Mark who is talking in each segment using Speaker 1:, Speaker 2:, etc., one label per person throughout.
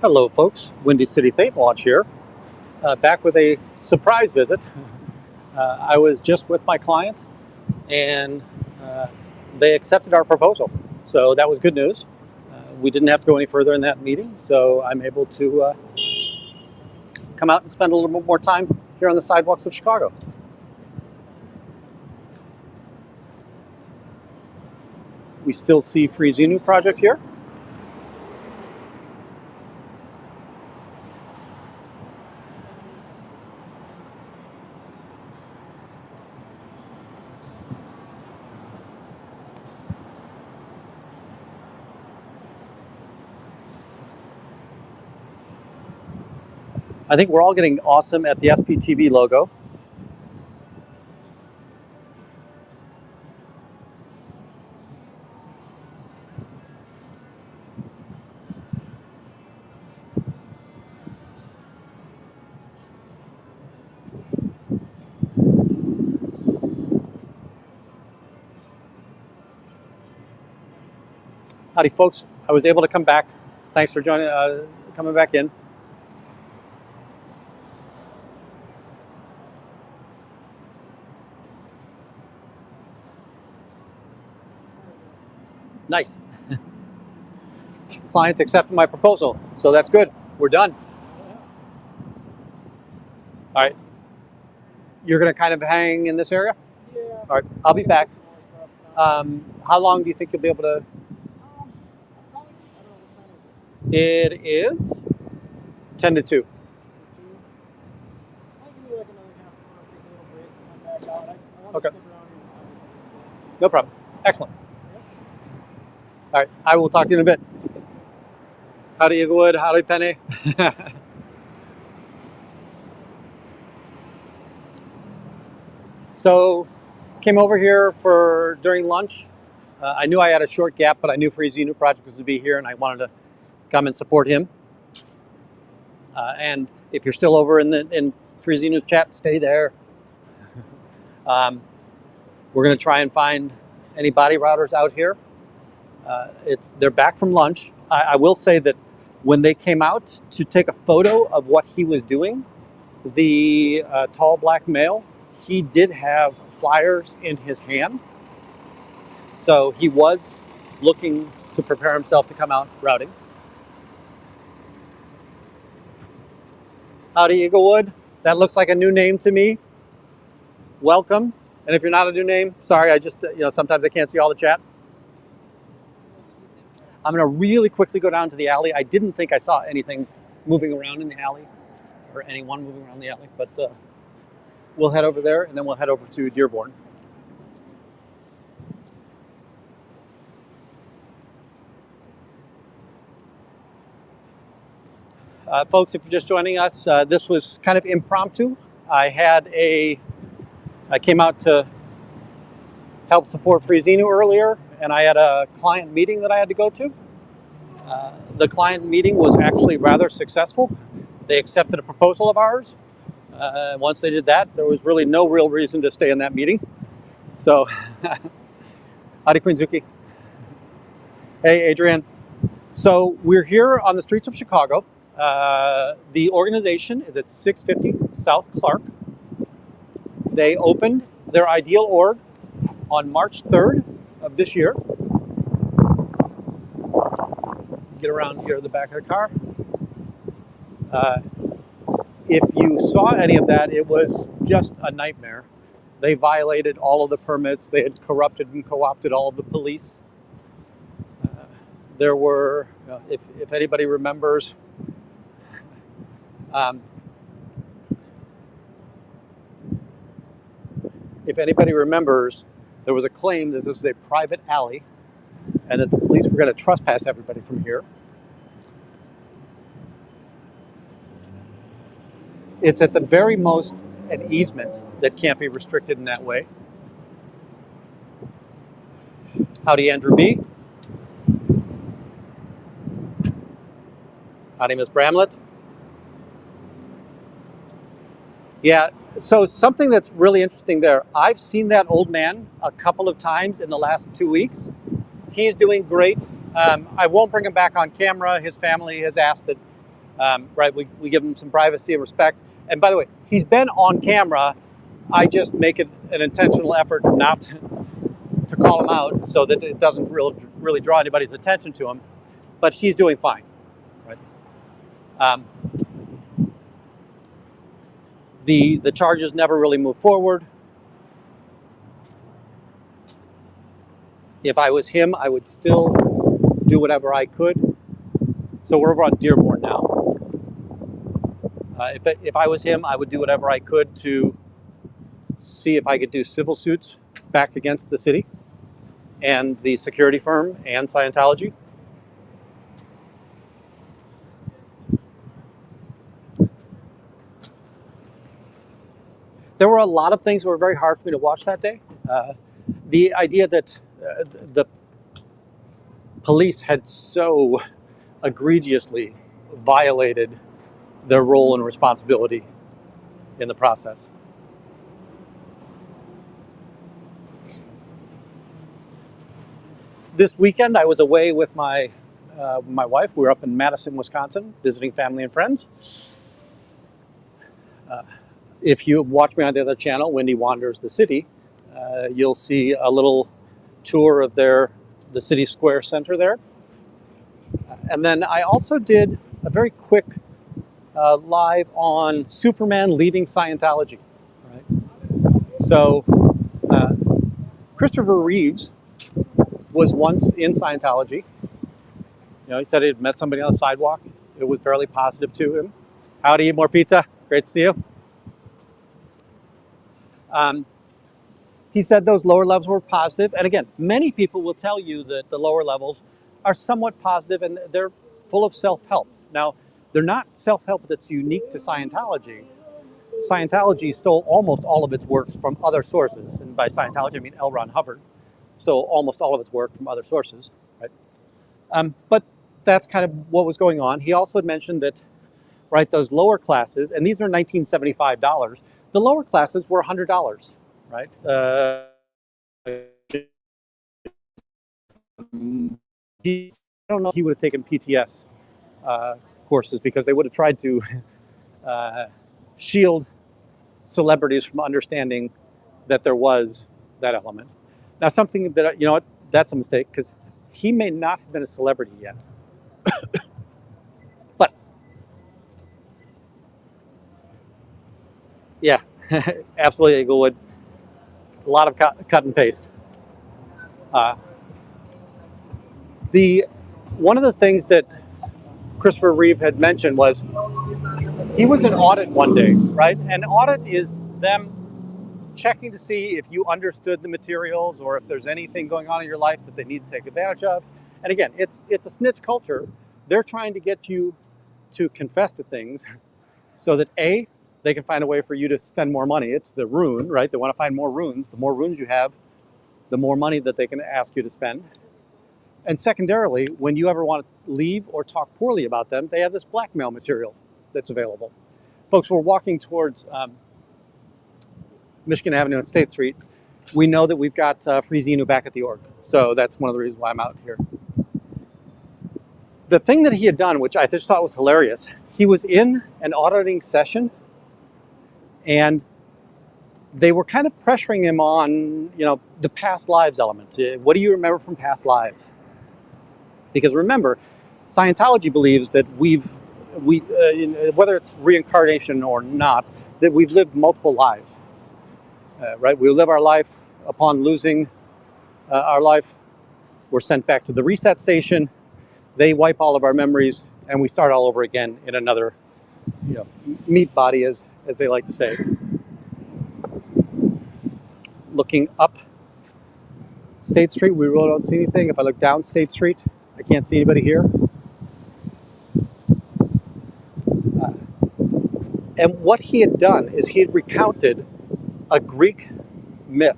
Speaker 1: Hello folks, Windy City Fate Launch here, back with a surprise visit. I was just with my client and they accepted our proposal, so that was good news. We didn't have to go any further in that meeting, so I'm able to come out and spend a little bit more time here on the sidewalks of Chicago. We still see Free Xenu project here. I think we're all getting awesome at the SPTV logo. Howdy folks, I was able to come back. Thanks for joining, coming back in. Nice. Client accepted my proposal, so that's good. We're done. All right. You're going to kind of hang in this area?
Speaker 2: Yeah.
Speaker 1: All right. I'll be back. How long do you think you'll be able to? It is 10 to 2. Okay. No problem. Excellent. All right. I will talk to you in a bit. Howdy, Eaglewood. Howdy, Penny. So, came over here for during lunch. I knew I had a short gap, but I knew Free Xenu Project was to be here, and I wanted to come and support him. And if you're still over in Free Xenu's chat, stay there. We're going to try and find any body routers out here. They're back from lunch. I will say that when they came out to take a photo of what he was doing, the tall black male, he did have flyers in his hand. So he was looking to prepare himself to come out routing. Howdy, Eaglewood. That looks like a new name to me. Welcome. And if you're not a new name, sorry, I just, sometimes I can't see all the chat. I'm going to really quickly go down to the alley. I didn't think I saw anything moving around in the alley, or anyone moving around the alley, but we'll head over there, and then we'll head over to Dearborn. Folks, if you're just joining us, this was kind of impromptu. I came out to help support Free Xenu earlier, and I had a client meeting that I had to go to. The client meeting was actually rather successful. They accepted a proposal of ours. Once they did that, there was really no real reason to stay in that meeting. So, howdy, Queen Zuki. Hey, Adrian. So we're here on the streets of Chicago. The organization is at 650 South Clark. They opened their ideal org on March 3rd of this year. Get around here at the back of the car. If you saw any of that, it was just a nightmare. They violated all of the permits. They had corrupted and co-opted all of the police. There were, if anybody remembers, there was a claim that this is a private alley and that the police were going to trespass everybody from here. It's at the very most an easement that can't be restricted in that way. Howdy, Andrew B. Howdy, Ms. Bramlett. Yeah, so something that's really interesting there. I've seen that old man a couple of times in the last 2 weeks. He's doing great. I won't bring him back on camera. His family has asked that right? We give him some privacy and respect. And by the way, he's been on camera. I just make it an intentional effort not to call him out so that it doesn't really draw anybody's attention to him. But he's doing fine, right? The charges never really moved forward. If I was him, I would still do whatever I could. So we're over on Dearborn now. If I was him, I would do whatever I could to see if I could do civil suits back against the city and the security firm and Scientology. There were a lot of things that were very hard for me to watch that day. The idea that the police had so egregiously violated their role and responsibility in the process. This weekend, I was away with my wife. We were up in Madison, Wisconsin, visiting family and friends. If you watch me on the other channel, Wendy Wanders the City, you'll see a little tour of the city square center there. And then I also did a very quick live on Superman leaving Scientology. Right? So Christopher Reeves was once in Scientology. He said he had met somebody on the sidewalk. It was fairly positive to him. Howdy, eat more pizza. Great to see you. He said those lower levels were positive. And again, many people will tell you that the lower levels are somewhat positive and they're full of self-help. Now, they're not self-help that's unique to Scientology. Scientology stole almost all of its works from other sources. And by Scientology, I mean L. Ron Hubbard stole almost all of its work from other sources. Right? But that's kind of what was going on. He also had mentioned that, right, those lower classes, and these are $1975, the lower classes were $100, right? I don't know if he would have taken PTS courses because they would have tried to shield celebrities from understanding that there was that element. Now, something that, you know what, that's a mistake because he may not have been a celebrity yet. But, yeah, absolutely, Eaglewood. A lot of cut and paste. One of the things that Christopher Reeve had mentioned was he was in Audit one day, right? And Audit is them checking to see if you understood the materials or if there's anything going on in your life that they need to take advantage of. And again, it's a snitch culture. They're trying to get you to confess to things so that A, they can find a way for you to spend more money. It's the rune, right? They want to find more runes. The more runes you have, the more money that they can ask you to spend. And secondarily, when you ever want to leave or talk poorly about them, they have this blackmail material that's available. Folks, we're walking towards Michigan Avenue and State Street. We know that we've got Free Xenu back at the org. So that's one of the reasons why I'm out here. The thing that he had done, which I just thought was hilarious, he was in an auditing session and they were kind of pressuring him on, the past lives element. What do you remember from past lives? Because remember, Scientology believes that whether it's reincarnation or not, that we've lived multiple lives. Right? We live our life. Upon losing our life, we're sent back to the reset station. They wipe all of our memories, and we start all over again in another, meat body, as they like to say. Looking up State Street, we really don't see anything. If I look down State Street, I can't see anybody here. And what he had done is he had recounted a Greek myth.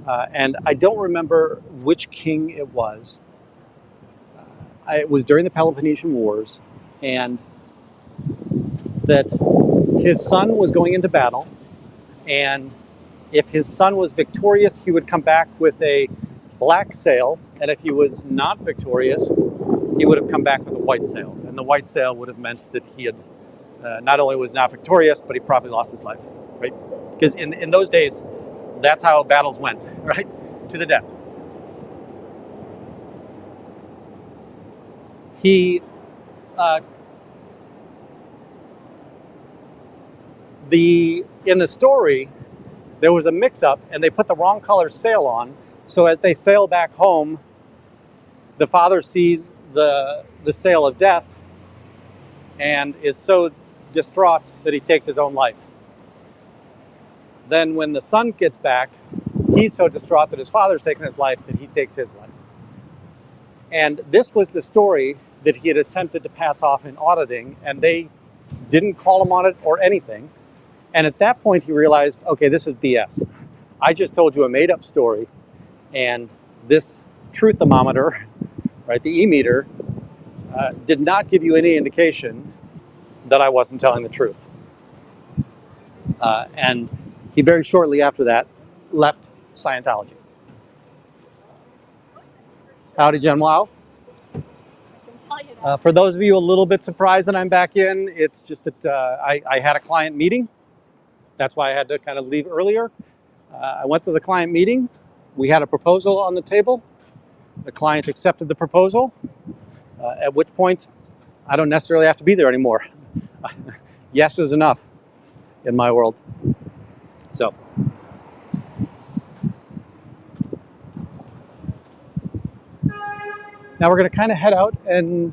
Speaker 1: And I don't remember which king it was. It was during the Peloponnesian Wars, and that his son was going into battle, and if his son was victorious, he would come back with a black sail, and if he was not victorious, he would have come back with a white sail. And the white sail would have meant that he had not only was not victorious, but he probably lost his life, right? Because in those days, that's how battles went, right? To the death. He, in the story, there was a mix-up, and they put the wrong color sail on. So as they sail back home, the father sees the sail of death and is so distraught that he takes his own life. Then when the son gets back, he's so distraught that his father's taken his life that he takes his life. And this was the story that he had attempted to pass off in auditing, and they didn't call him on it or anything. And at that point he realized, okay, this is BS. I just told you a made-up story, and this truth thermometer, right, the E-meter, did not give you any indication that I wasn't telling the truth. And he very shortly after that left Scientology. Howdy, Jen Wow. For those of you a little bit surprised that I'm back in, it's just that I had a client meeting. That's why I had to kind of leave earlier. I went to the client meeting. We had a proposal on the table. The client accepted the proposal, at which point I don't necessarily have to be there anymore. Yes is enough in my world. So. Now we're going to kind of head out and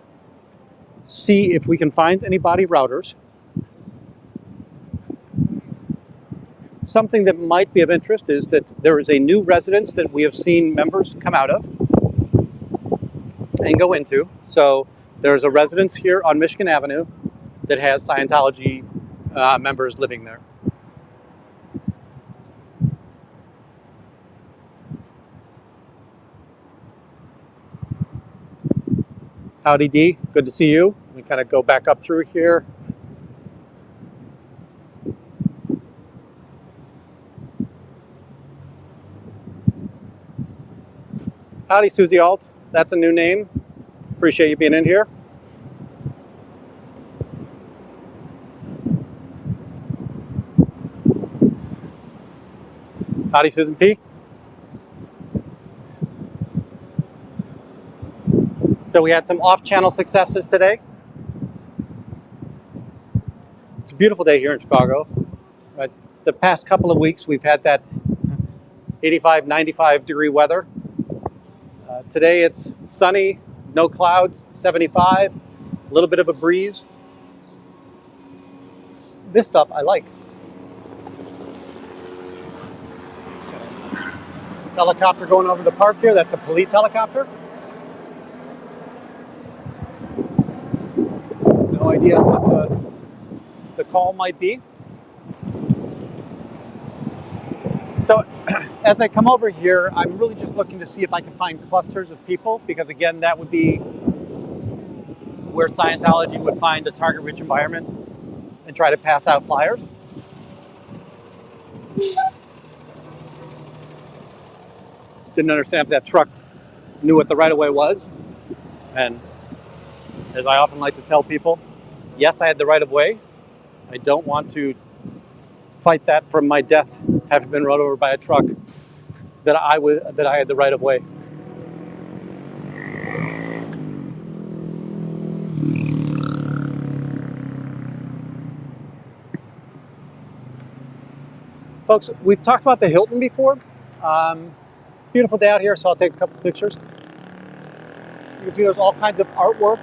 Speaker 1: see if we can find any body routers. Something that might be of interest is that there is a new residence that we have seen members come out of and go into. So there's a residence here on Michigan Avenue that has Scientology members living there. Howdy D, good to see you. We kind of go back up through here. Howdy Susie Alt, that's a new name. Appreciate you being in here. Howdy Susan P. So we had some off-channel successes today. It's a beautiful day here in Chicago. Right? The past couple of weeks we've had that 85, 95 degree weather. Today it's sunny, no clouds, 75, a little bit of a breeze. This stuff I like. Helicopter going over the park here, that's a police helicopter. No idea what the call might be. So as I come over here, I'm really just looking to see if I can find clusters of people, because again, that would be where Scientology would find a target-rich environment and try to pass out flyers. Didn't understand if that truck knew what the right-of-way was. And as I often like to tell people, yes, I had the right-of-way. I don't want to fight that from my death, having been run over by a truck, that I had the right of way. Folks, we've talked about the Hilton before. Beautiful day out here, so I'll take a couple pictures. You can see there's all kinds of artwork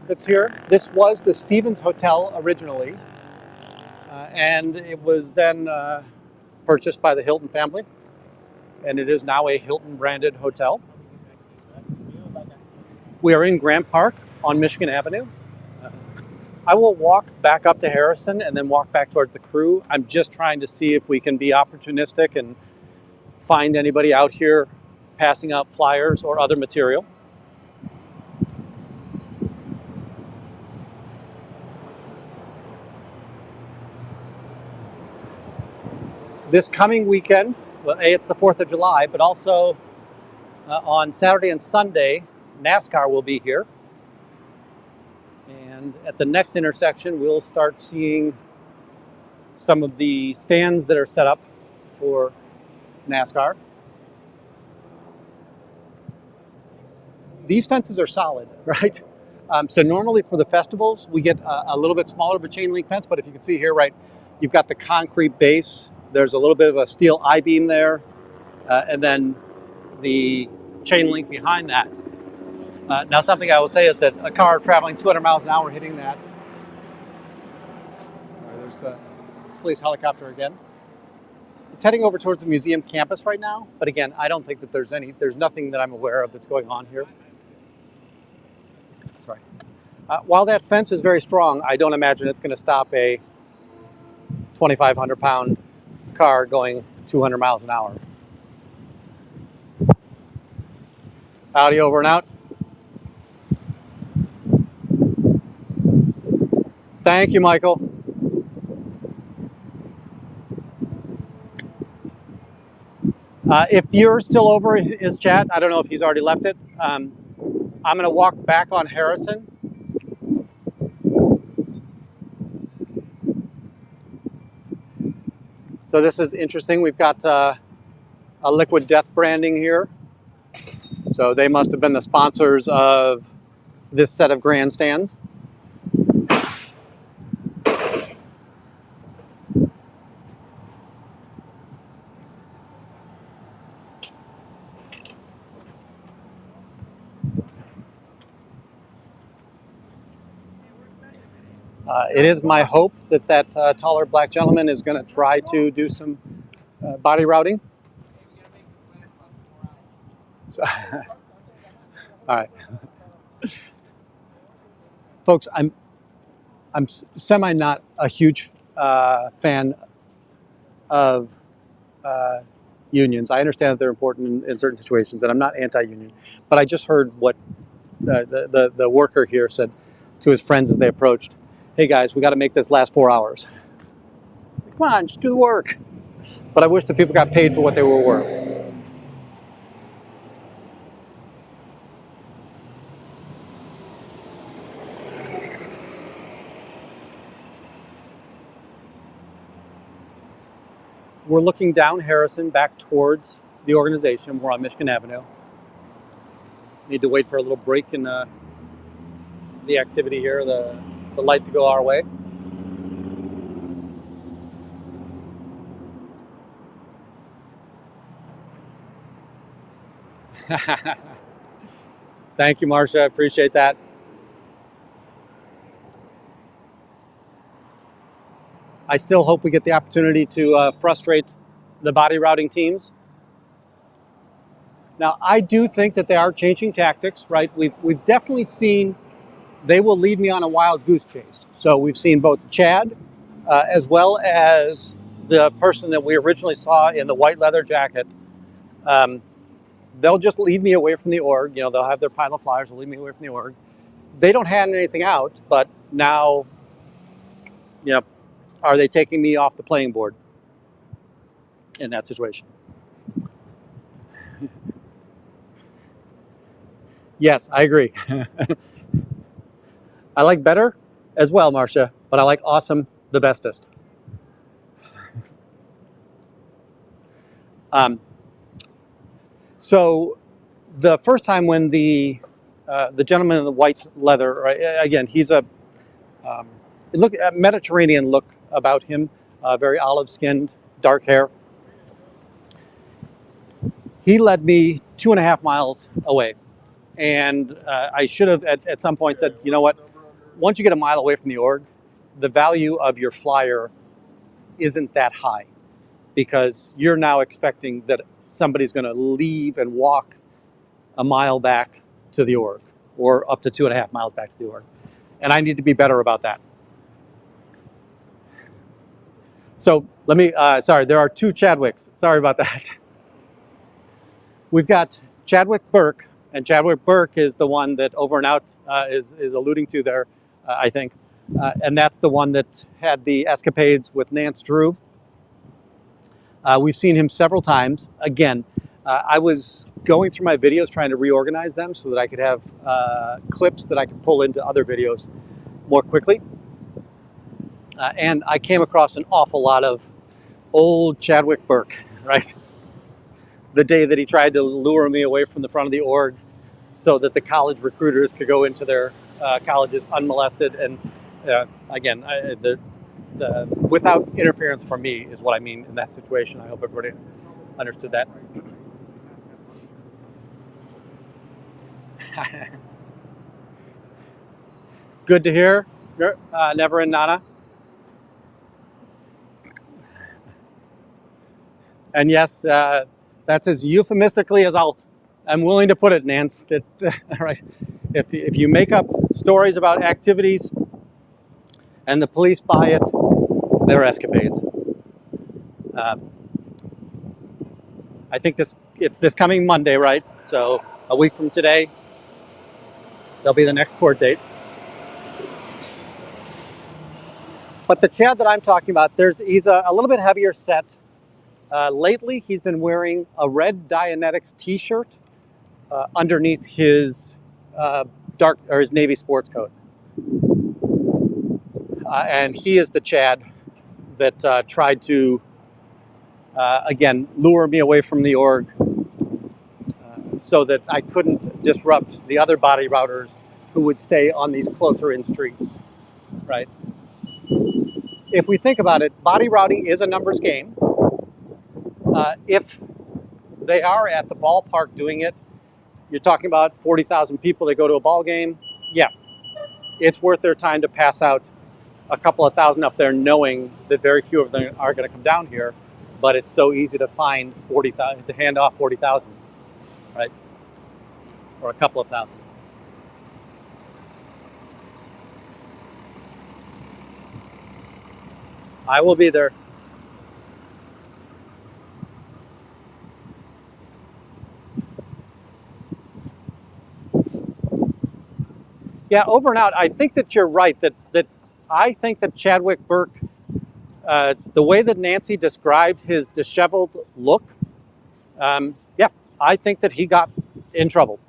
Speaker 1: that's here. This was the Stevens Hotel originally. And it was then purchased by the Hilton family, and it is now a Hilton branded hotel. We are in Grant Park on Michigan Avenue. I will walk back up to Harrison and then walk back towards the crew. I'm just trying to see if we can be opportunistic and find anybody out here passing out flyers or other material. This coming weekend, well, it's the 4th of July, but also on Saturday and Sunday, Nascar will be here. And at the next intersection, we'll start seeing some of the stands that are set up for NASCAR. These fences are solid, right? So normally for the festivals, we get a little bit smaller of a chain link fence, but if you can see here, right, you've got the concrete base. There's a little bit of a steel I-beam there, and then the chain link behind that. Now, something I will say is that a car traveling 200 miles an hour hitting that. There's the police helicopter again. It's heading over towards the museum campus right now, but again, I don't think that there's nothing that I'm aware of that's going on here. Sorry. While that fence is very strong, I don't imagine it's going to stop a 2,500-pound car going 200 miles an hour. Howdy, over and out. Thank you, Michael. If you're still over his chat, I don't know if he's already left it. I'm going to walk back on Harrison. So this is interesting. We've got a Liquid Death branding here. So they must have been the sponsors of this set of grandstands. It is my hope that that taller black gentleman is going to try to do some body routing. So, all right, folks. I'm semi not a huge fan of unions. I understand that they're important in certain situations, and I'm not anti-union. But I just heard what the worker here said to his friends as they approached. Hey guys, we got to make this last 4 hours. Come on, just do the work. But I wish the people got paid for what they were worth. We're looking down Harrison back towards the organization. We're on Michigan Avenue. Need to wait for a little break in the activity here, the light to go our way. Thank you, Marcia. I appreciate that. I still hope we get the opportunity to frustrate the body routing teams. Now, I do think that they are changing tactics, right? We've definitely seen they will lead me on a wild goose chase. So we've seen both Chad as well as the person that we originally saw in the white leather jacket. They'll just lead me away from the org. You know, they'll have their pile of flyers, they'll lead me away from the org. They don't hand anything out, but now, you know, are they taking me off the playing board in that situation? Yes, I agree. I like better as well, Marcia, but I like awesome the bestest. So the first time when the gentleman in the white leather, right, again, he's a Mediterranean look about him, very olive-skinned, dark hair. He led me 2.5 miles away. And I should have at some point said, you know what, once you get a mile away from the org, the value of your flyer isn't that high because you're now expecting that somebody's going to leave and walk a mile back to the org or up to 2.5 miles back to the org. And I need to be better about that. So let me, sorry, there are two Chadwicks. Sorry about that. We've got Chadwick Burke, and Chadwick Burke is the one that Over and Out is alluding to there, I think. And that's the one that had the escapades with Nance Drew. We've seen him several times. Again, I was going through my videos trying to reorganize them so that I could have clips that I could pull into other videos. more quickly. And I came across an awful lot of old Chadwick Burke, right? The day that he tried to lure me away from the front of the org so that the college recruiters could go into their colleges unmolested. And again, without interference from me is what I mean in that situation. I hope everybody understood that. Good to hear, Never and Nana. And yes, that's as euphemistically as I'm willing to put it, Nance. That right? If you make up stories about activities and the police buy it, they're escapades. I think it's this coming Monday, right? So a week from today, there'll be the next court date. But the Chad that I'm talking about, he's a little bit heavier set. Lately, he's been wearing a red Dianetics T-shirt underneath his his Navy sports coat, and he is the Chad that tried to again lure me away from the org so that I couldn't disrupt the other body routers who would stay on these closer in streets, right? If we think about it, body routing is a numbers game. If they are at the ballpark doing it, you're talking about 40,000 people that go to a ball game. Yeah, it's worth their time to pass out a couple of thousand up there knowing that very few of them are going to come down here, but it's so easy to find 40,000, to hand off 40,000, right? Or a couple of thousand. I will be there. Yeah, over and out. I think that you're right. That I think that Chadwick Burke, the way that Nancy described his disheveled look, yeah, I think that he got in trouble.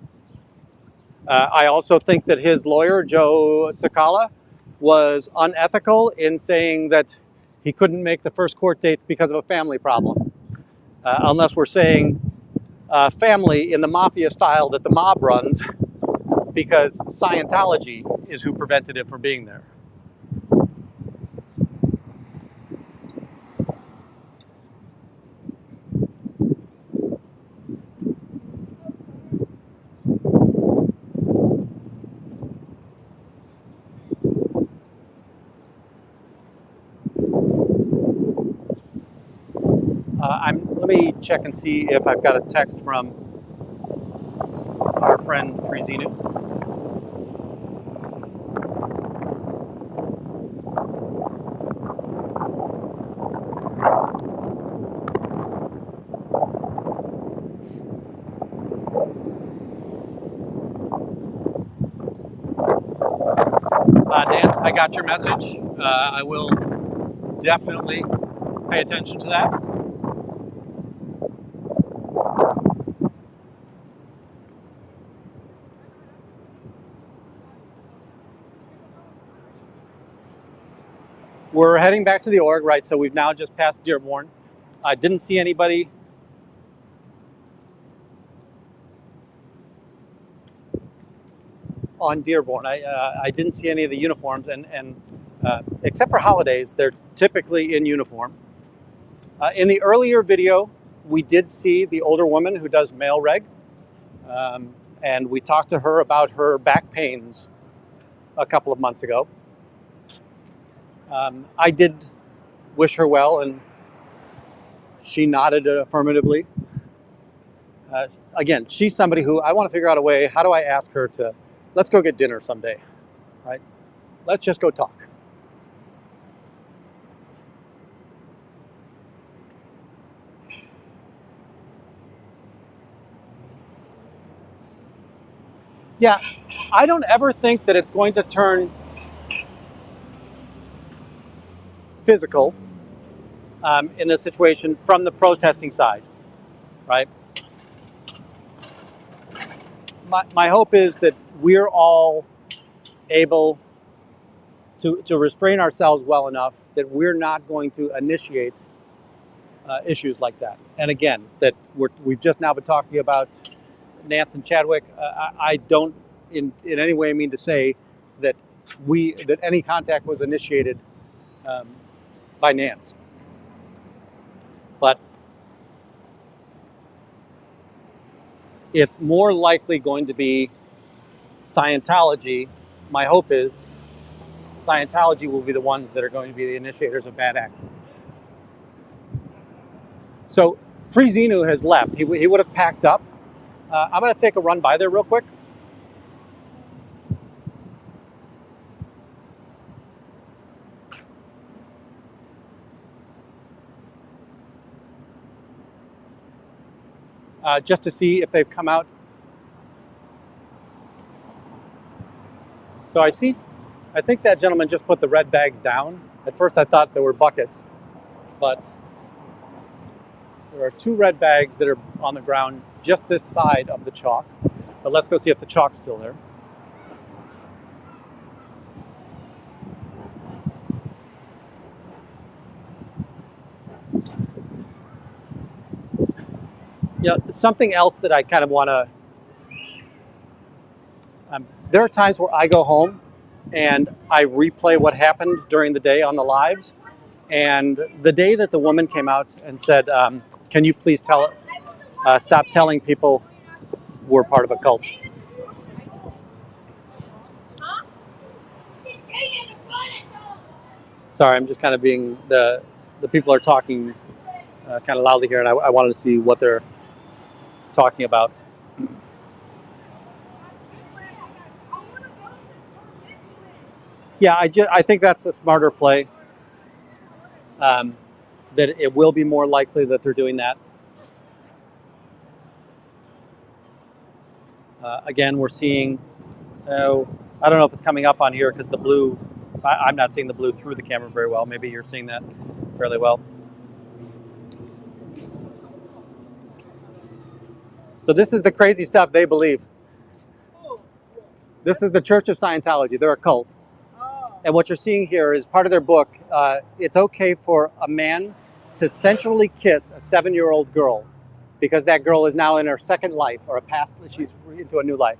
Speaker 1: I also think that his lawyer, Joe Sakala, was unethical in saying that he couldn't make the first court date because of a family problem. Unless we're saying family in the mafia style that the mob runs, because Scientology is who prevented it from being there. Let me check and see if I've got a text from our friend Frizinu. Nance, I got your message. I will definitely pay attention to that. We're heading back to the org, right? So we've now just passed Dearborn. I didn't see anybody on Dearborn. I didn't see any of the uniforms, and except for holidays, they're typically in uniform. In the earlier video, we did see the older woman who does mail reg, and we talked to her about her back pains a couple of months ago. I did wish her well, and she nodded affirmatively. Again, she's somebody who I want to figure out a way, how do I ask her to, let's go get dinner someday, right? Let's just go talk. Yeah, I don't ever think that it's going to turn physical in this situation from the protesting side, right? My hope is that we're all able to restrain ourselves well enough that we're not going to initiate issues like that. And again, that we've just now been talking about Nance and Chadwick. I don't in any way mean to say that that any contact was initiated by Nance, but it's more likely going to be Scientology. My hope is Scientology will be the ones that are going to be the initiators of bad acts. So Free Xenu has left. He would have packed up. I'm going to take a run by there real quick. Just to see if they've come out. So I think that gentleman just put the red bags down. At first I thought they were buckets, but there are 2 red bags that are on the ground just this side of the chalk. But let's go see if the chalk's still there. Yeah, something else that I kind of want to... there are times where I go home and I replay what happened during the day on the lives. And the day that the woman came out and said, can you please stop telling people we're part of a cult? Sorry, I'm just kind of being... The people are talking kind of loudly here, and I wanted to see what they're talking about. Yeah, I think that's the smarter play. That it will be more likely that they're doing that. Again, we're seeing... I don't know if it's coming up on here because the blue... I'm not seeing the blue through the camera very well. Maybe you're seeing that fairly well. So this is the crazy stuff they believe. This is the Church of Scientology. They're a cult. And what you're seeing here is part of their book. It's okay for a man to sensually kiss a 7-year-old girl because that girl is now in her second life or a past. She's into a new life.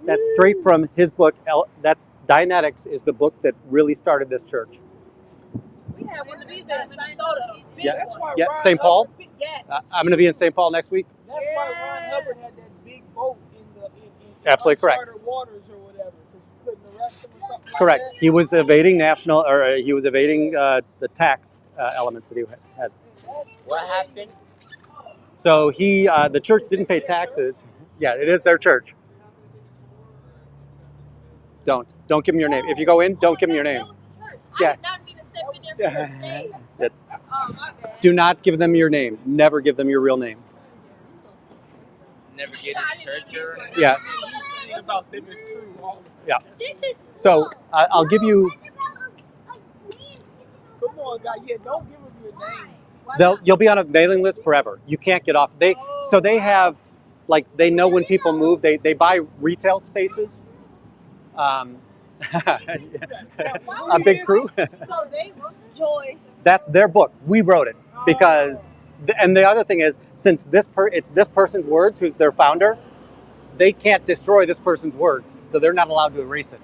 Speaker 1: That's straight from his book. That's Dianetics is the book that really started this church.
Speaker 2: We have one of these in Minnesota.
Speaker 1: Yeah,
Speaker 2: That's why
Speaker 1: yeah.
Speaker 2: Ron
Speaker 1: St. Paul.
Speaker 2: Hubbard, yes.
Speaker 1: I'm going to be in St. Paul next week.
Speaker 2: That's why Ron Hubbard had that big boat in
Speaker 1: Absolutely correct.
Speaker 2: uncharted waters or whatever, because you couldn't arrest him or something.
Speaker 1: Correct.
Speaker 2: Like that.
Speaker 1: He was evading the tax elements that he had.
Speaker 3: What happened?
Speaker 1: So the church didn't pay taxes. Yeah, it is their church. Don't give them your name. If you go in, don't give them your name. Yeah.
Speaker 4: I did not mean to step in there for your sake. My bad.
Speaker 1: Do not give them your name. Never give them your real name.
Speaker 3: Never get his church or anything?
Speaker 1: Yeah.
Speaker 2: He's saying about them is true.
Speaker 1: Yeah. So I'll give you...
Speaker 2: Come on, guy. Yeah, don't give him your name.
Speaker 1: You'll be on a mailing list forever. You can't get off. They have, like, they know when people move. They buy retail spaces. A big crew.
Speaker 4: So they joy.
Speaker 1: That's their book. We wrote it because, and the other thing is, since it's this person's words, who's their founder, they can't destroy this person's words, so they're not allowed to erase it.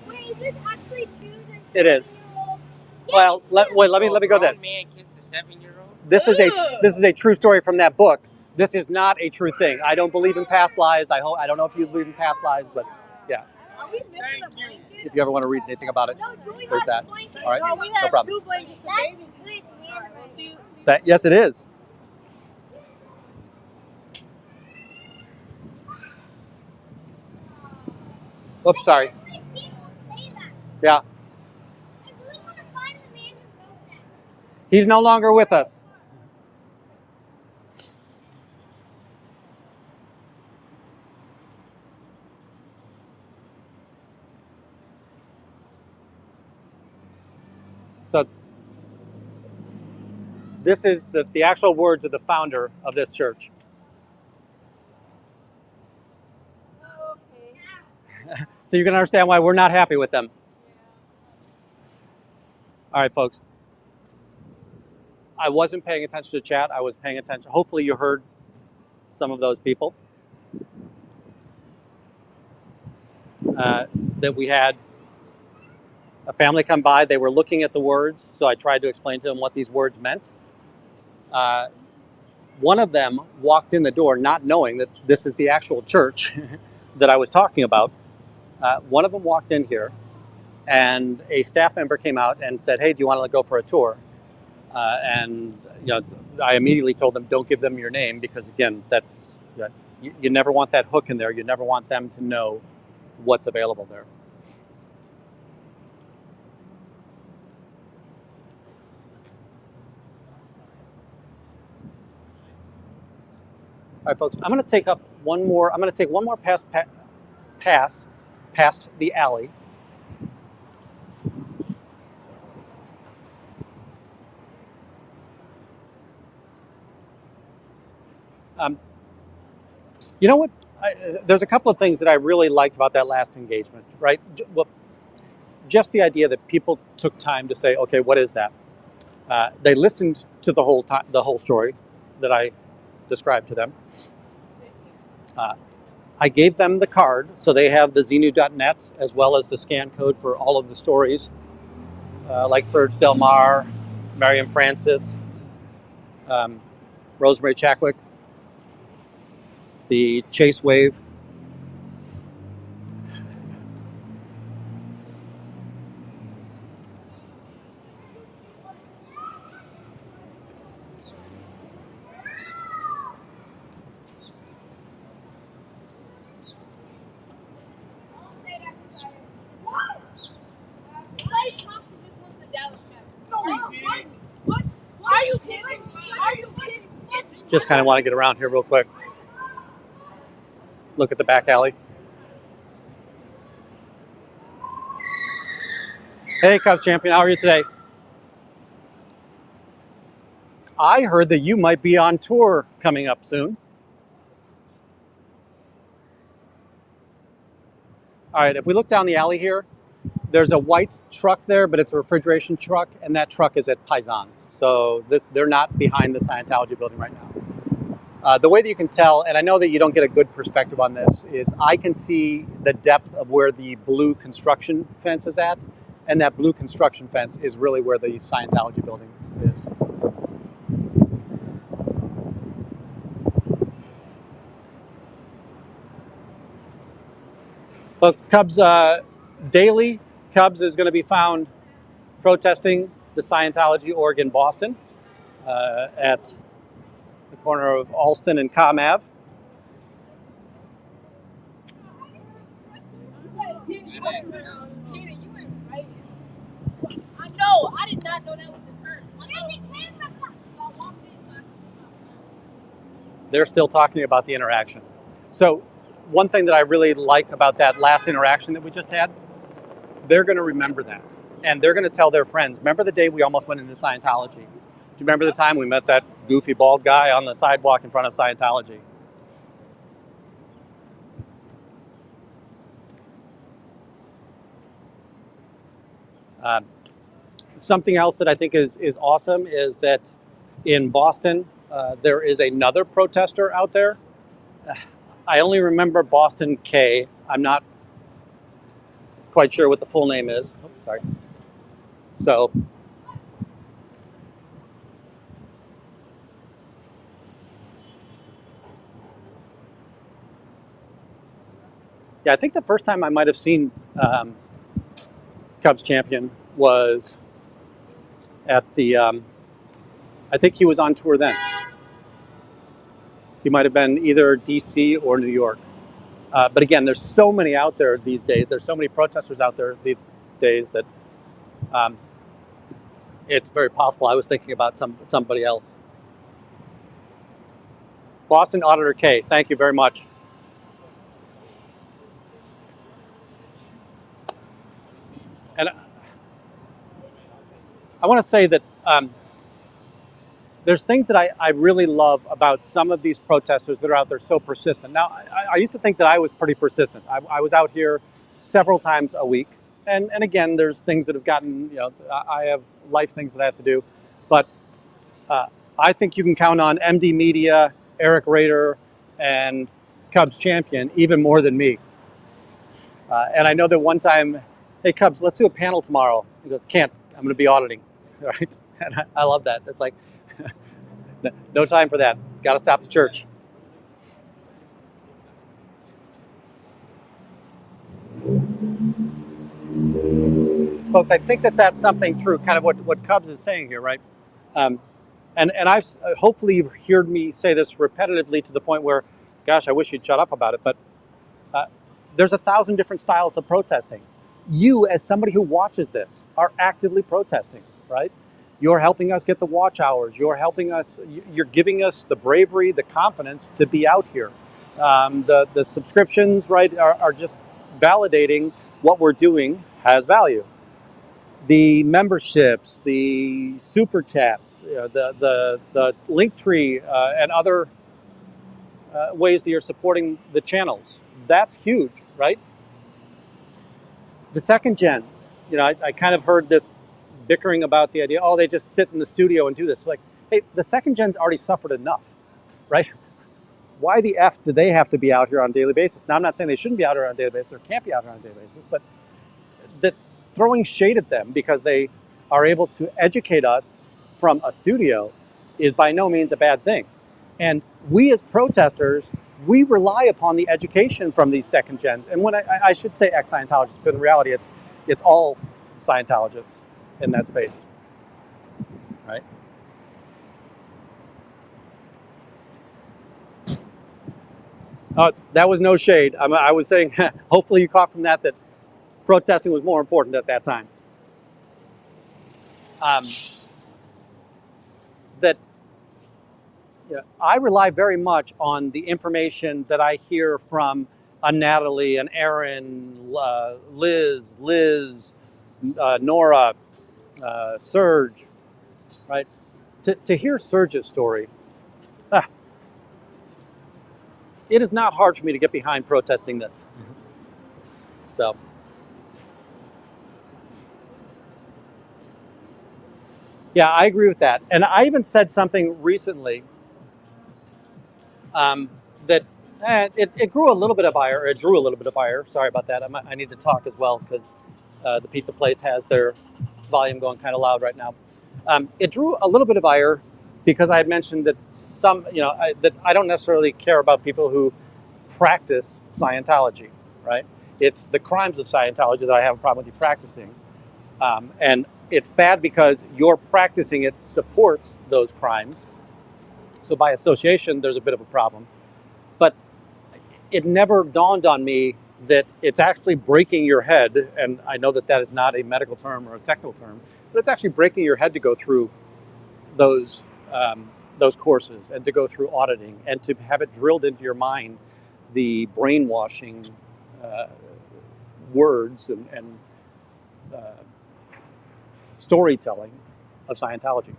Speaker 4: Wait, is this actually true?
Speaker 1: It is. Well, let me go this.
Speaker 3: Man kissed a 7-year-old.
Speaker 1: This is a true story from that book. This is not a true thing. I don't believe in past lives. I don't know if you believe in past lives, but yeah.
Speaker 2: Thank you.
Speaker 1: If you ever want to read anything about it, there's that. All right,
Speaker 2: No, we
Speaker 1: no
Speaker 2: have
Speaker 1: problem.
Speaker 2: 2 blankets for baby.
Speaker 1: Yes, it is. Oops, sorry. Yeah. He's no longer with us. So this is the actual words of the founder of this church. So you can understand why we're not happy with them. All right, folks. I wasn't paying attention to chat. I was paying attention. Hopefully you heard some of those people that we had a family come by. They were looking at the words, so I tried to explain to them what these words meant. One of them walked in the door not knowing that this is the actual church that I was talking about. One of them walked in here, and a staff member came out and said, "Hey, do you want to go for a tour?" And I immediately told them, "Don't give them your name, because again, that's you never want that hook in there. You never want them to know what's available there." All right, folks. I'm going to take one more pass past the alley. You know what? There's a couple of things that I really liked about that last engagement, right? Well, just the idea that people took time to say, "Okay, what is that?" They listened to the whole story that I described to them. I gave them the card, so they have the xenu.net as well as the scan code for all of the stories, like Serge Del Mar, Mariam Francis, Rosemary Chadwick, the Chase Wave. Just kind of want to get around here real quick. Look at the back alley. Hey, Cubs champion, how are you today? I heard that you might be on tour coming up soon. All right, if we look down the alley here, there's a white truck there, but it's a refrigeration truck, and that truck is at Paisan's. So they're not behind the Scientology building right now. The way that you can tell, and I know that you don't get a good perspective on this, is I can see the depth of where the blue construction fence is at, and that blue construction fence is really where the Scientology building is. Well, Cubs daily, Cubs is going to be found protesting the Scientology org in Boston at the corner of Alston and Comm Ave.
Speaker 4: I know. I did not know that was the term.
Speaker 1: They're still talking about the interaction. So one thing that I really like about that last interaction that we just had, they're going to remember that. And they're going to tell their friends, remember the day we almost went into Scientology? Do you remember the time we met that goofy bald guy on the sidewalk in front of Scientology? Something else that I think is awesome is that in Boston, there is another protester out there. I only remember Boston K. I'm not quite sure what the full name is. Oh, sorry. So, yeah, I think the first time I might have seen Cubs champion was at the, I think he was on tour then. He might have been either DC or New York. But again, there's so many out there these days. There's so many protesters out there these days that it's very possible I was thinking about somebody else. Boston Auditor K, thank you very much. And I want to say that there's things that I really love about some of these protesters that are out there so persistent. Now, I used to think that I was pretty persistent. I was out here several times a week. And again, there's things that have gotten, I have life things that I have to do. But I think you can count on MD Media, Eric Rader, and Cubs Champion even more than me. And I know that one time, hey Cubs, let's do a panel tomorrow. He goes, can't, I'm going to be auditing, right? And I love that. It's like, no time for that. Got to stop the church. Folks, I think that that's something true, kind of what Cubs is saying here, right? And I've hopefully you've heard me say this repetitively to the point where, gosh, I wish you'd shut up about it. But there's 1,000 different styles of protesting. You, as somebody who watches this, are actively protesting, right? You're helping us get the watch hours. You're helping us. You're giving us the bravery, the confidence to be out here. The subscriptions, right, are just validating what we're doing has value. The memberships, the super chats, the link tree, and other ways that you're supporting the channels. That's huge, right? The second gens, I kind of heard this bickering about the idea, oh, they just sit in the studio and do this. Like, hey, the second gens already suffered enough, right? Why the F do they have to be out here on a daily basis? Now, I'm not saying they shouldn't be out here on a daily basis or can't be out here on a daily basis, but that throwing shade at them because they are able to educate us from a studio is by no means a bad thing. And we as protesters, we rely upon the education from these second gens. And when I should say ex-Scientologists, but in reality, it's all Scientologists in that space, right? That was no shade. I was saying, hopefully you caught from that protesting was more important at that time. That I rely very much on the information that I hear from a Natalie, an Aaron, Liz, Nora, Serge, right? To hear Serge's story, it is not hard for me to get behind protesting this. So, yeah, I agree with that. And I even said something recently that it grew a little bit of ire. It drew a little bit of ire. Sorry about that. I need to talk as well because the pizza place has their volume going kind of loud right now. It drew a little bit of ire because I had mentioned that that I don't necessarily care about people who practice Scientology, right? It's the crimes of Scientology that I have a problem with you practicing. And it's bad because your practicing it supports those crimes. So by association, there's a bit of a problem. But it never dawned on me that it's actually breaking your head, and I know that that is not a medical term or a technical term, but it's actually breaking your head to go through those courses and to go through auditing and to have it drilled into your mind, the brainwashing words and storytelling of Scientology.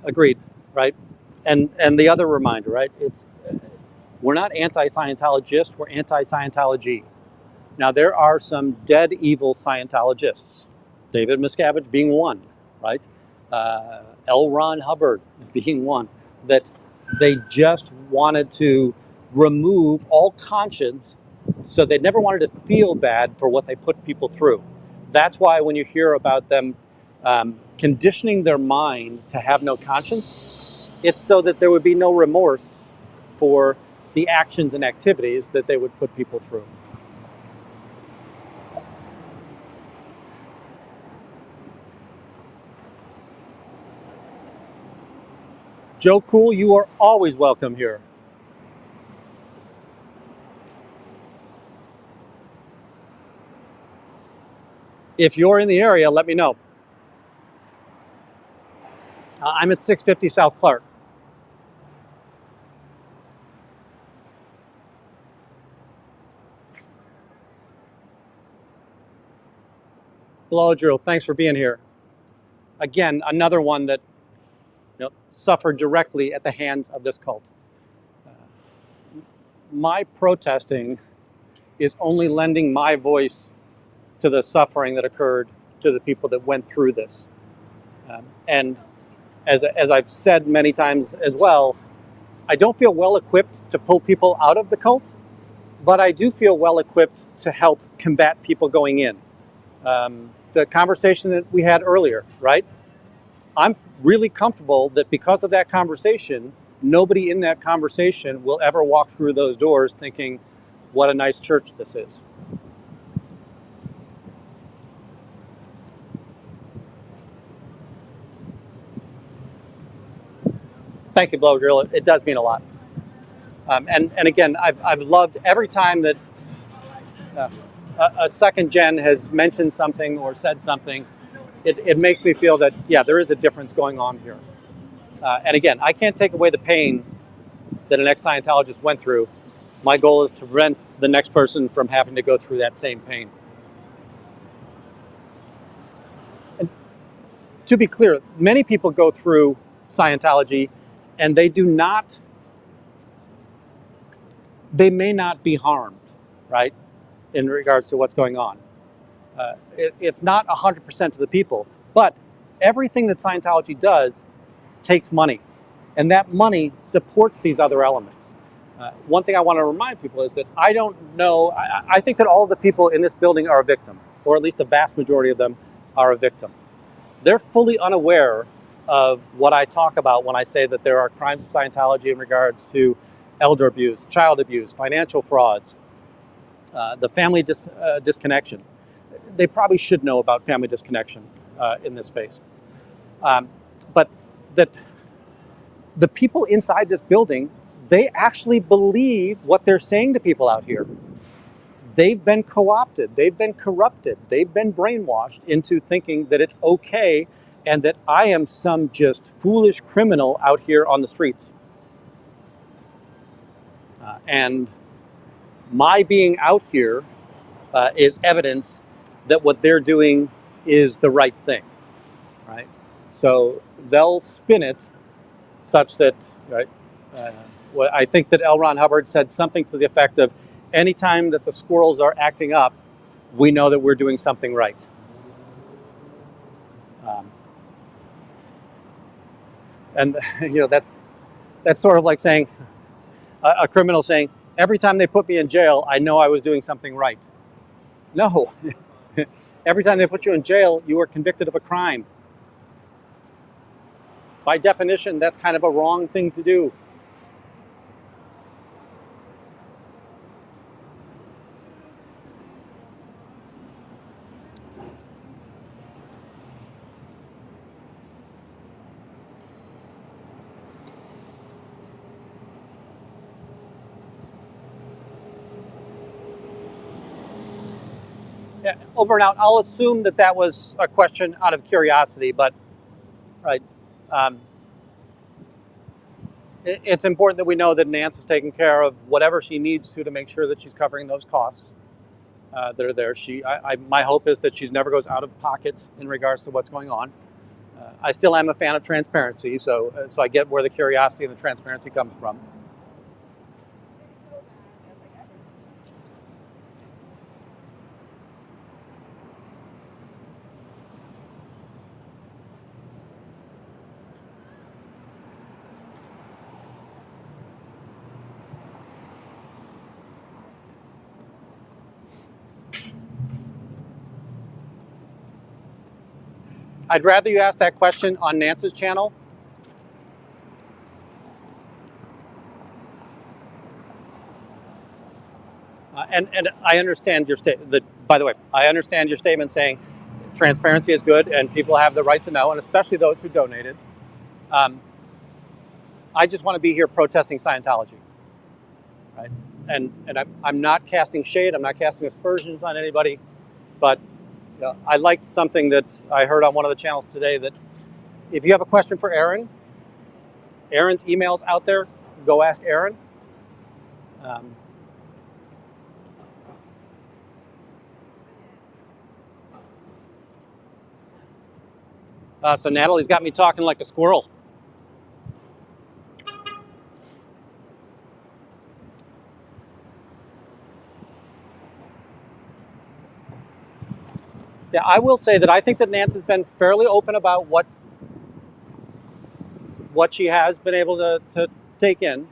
Speaker 1: Agreed, right? And the other reminder, right? We're not anti-Scientologists, we're anti-Scientology. Now, there are some dead evil Scientologists, David Miscavige being one, right? L. Ron Hubbard being one, that they just wanted to remove all conscience, so they never wanted to feel bad for what they put people through. That's why when you hear about them conditioning their mind to have no conscience, it's so that there would be no remorse for the actions and activities that they would put people through. Joe Cool, you are always welcome here. If you're in the area, let me know. I'm at 650 South Clark. Hello, Drew. Thanks for being here. again, another one that suffered directly at the hands of this cult. My protesting is only lending my voice to the suffering that occurred to the people that went through this. And as I've said many times as well, I don't feel well equipped to pull people out of the cult, but I do feel well equipped to help combat people going in. The conversation that we had earlier, right? I'm really comfortable that because of that conversation, nobody in that conversation will ever walk through those doors thinking, what a nice church this is. Thank you, Blow Drill. It does mean a lot. And again, I've loved every time that a second gen has mentioned something or said something. It makes me feel that, yeah, there is a difference going on here. And again, I can't take away the pain that an ex-Scientologist went through. My goal is to prevent the next person from having to go through that same pain. And to be clear, many people go through Scientology and they may not be harmed, right, in regards to what's going on. It's not 100% of the people, but everything that Scientology does takes money, and that money supports these other elements. One thing I want to remind people is that I don't know, I think that all of the people in this building are a victim, or at least a vast majority of them are a victim. They're fully unaware of what I talk about when I say that there are crimes of Scientology in regards to elder abuse, child abuse, financial frauds, the family disconnection. They probably should know about family disconnection in this space. But that the people inside this building, they actually believe what they're saying to people out here. They've been co-opted, they've been corrupted, they've been brainwashed into thinking that it's okay and that I am some just foolish criminal out here on the streets. And my being out here is evidence that what they're doing is the right thing, right? So they'll spin it such that, right? I think that L. Ron Hubbard said something to the effect of, anytime that the squirrels are acting up, we know that we're doing something right. And that's sort of like saying, a criminal saying, every time they put me in jail, I know I was doing something right. No. Every time they put you in jail, you are convicted of a crime. By definition, that's kind of a wrong thing to do. Yeah, over and out. I'll assume that that was a question out of curiosity, but right. It's important that we know that Nance is taking care of whatever she needs to make sure that she's covering those costs that are there. My hope is that she never goes out of pocket in regards to what's going on. I still am a fan of transparency, so I get where the curiosity and the transparency comes from. I'd rather you ask that question on Nance's channel. And I understand your statement. By the way, I understand your statement saying transparency is good and people have the right to know, and especially those who donated. I just want to be here protesting Scientology, right? And I'm not casting shade. I'm not casting aspersions on anybody, but I liked something that I heard on one of the channels today, that if you have a question for Aaron, Aaron's email's out there. Go ask Aaron. So Natalie's got me talking like a squirrel. Yeah, I will say that I think that Nance has been fairly open about what she has been able to take in.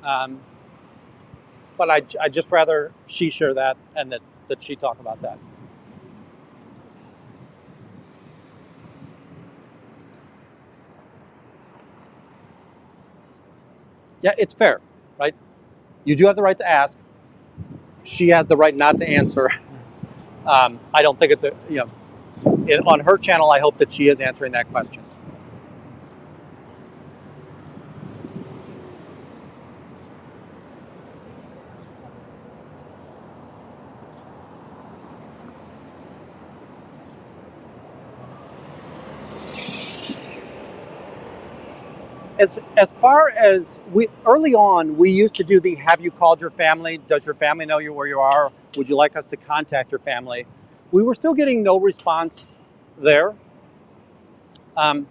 Speaker 1: But I just rather she share that and that she talk about that. Yeah, it's fair, right? You do have the right to ask. She has the right not to answer. I don't think it's on her channel, I hope that she is answering that question. As far as early on, we used to do the have you called your family? Does your family know where you are? Would you like us to contact your family? We were still getting no response there. I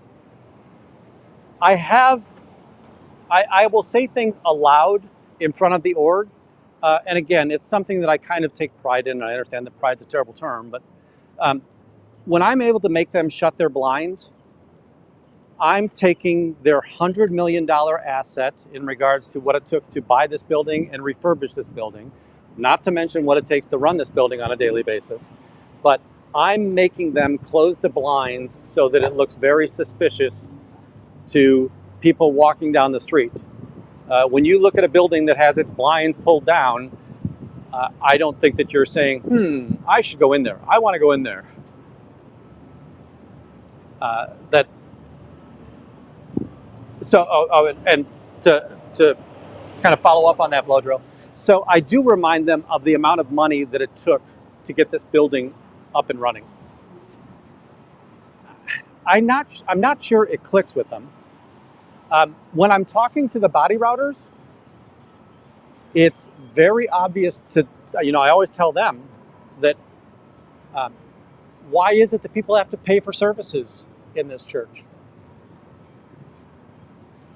Speaker 1: will say things aloud in front of the org. And again, it's something that I kind of take pride in. And I understand that pride's a terrible term, but when I'm able to make them shut their blinds, I'm taking their $100 million asset in regards to what it took to buy this building and refurbish this building, not to mention what it takes to run this building on a daily basis. But I'm making them close the blinds so that it looks very suspicious to people walking down the street. When you look at a building that has its blinds pulled down, I don't think that you're saying, I should go in there. I want to go in there. And to kind of follow up on that, blow drill. So I do remind them of the amount of money that it took to get this building up and running. I'm not sure it clicks with them. When I'm talking to the body routers, it's very obvious to, I always tell them that why is it that people have to pay for services in this church?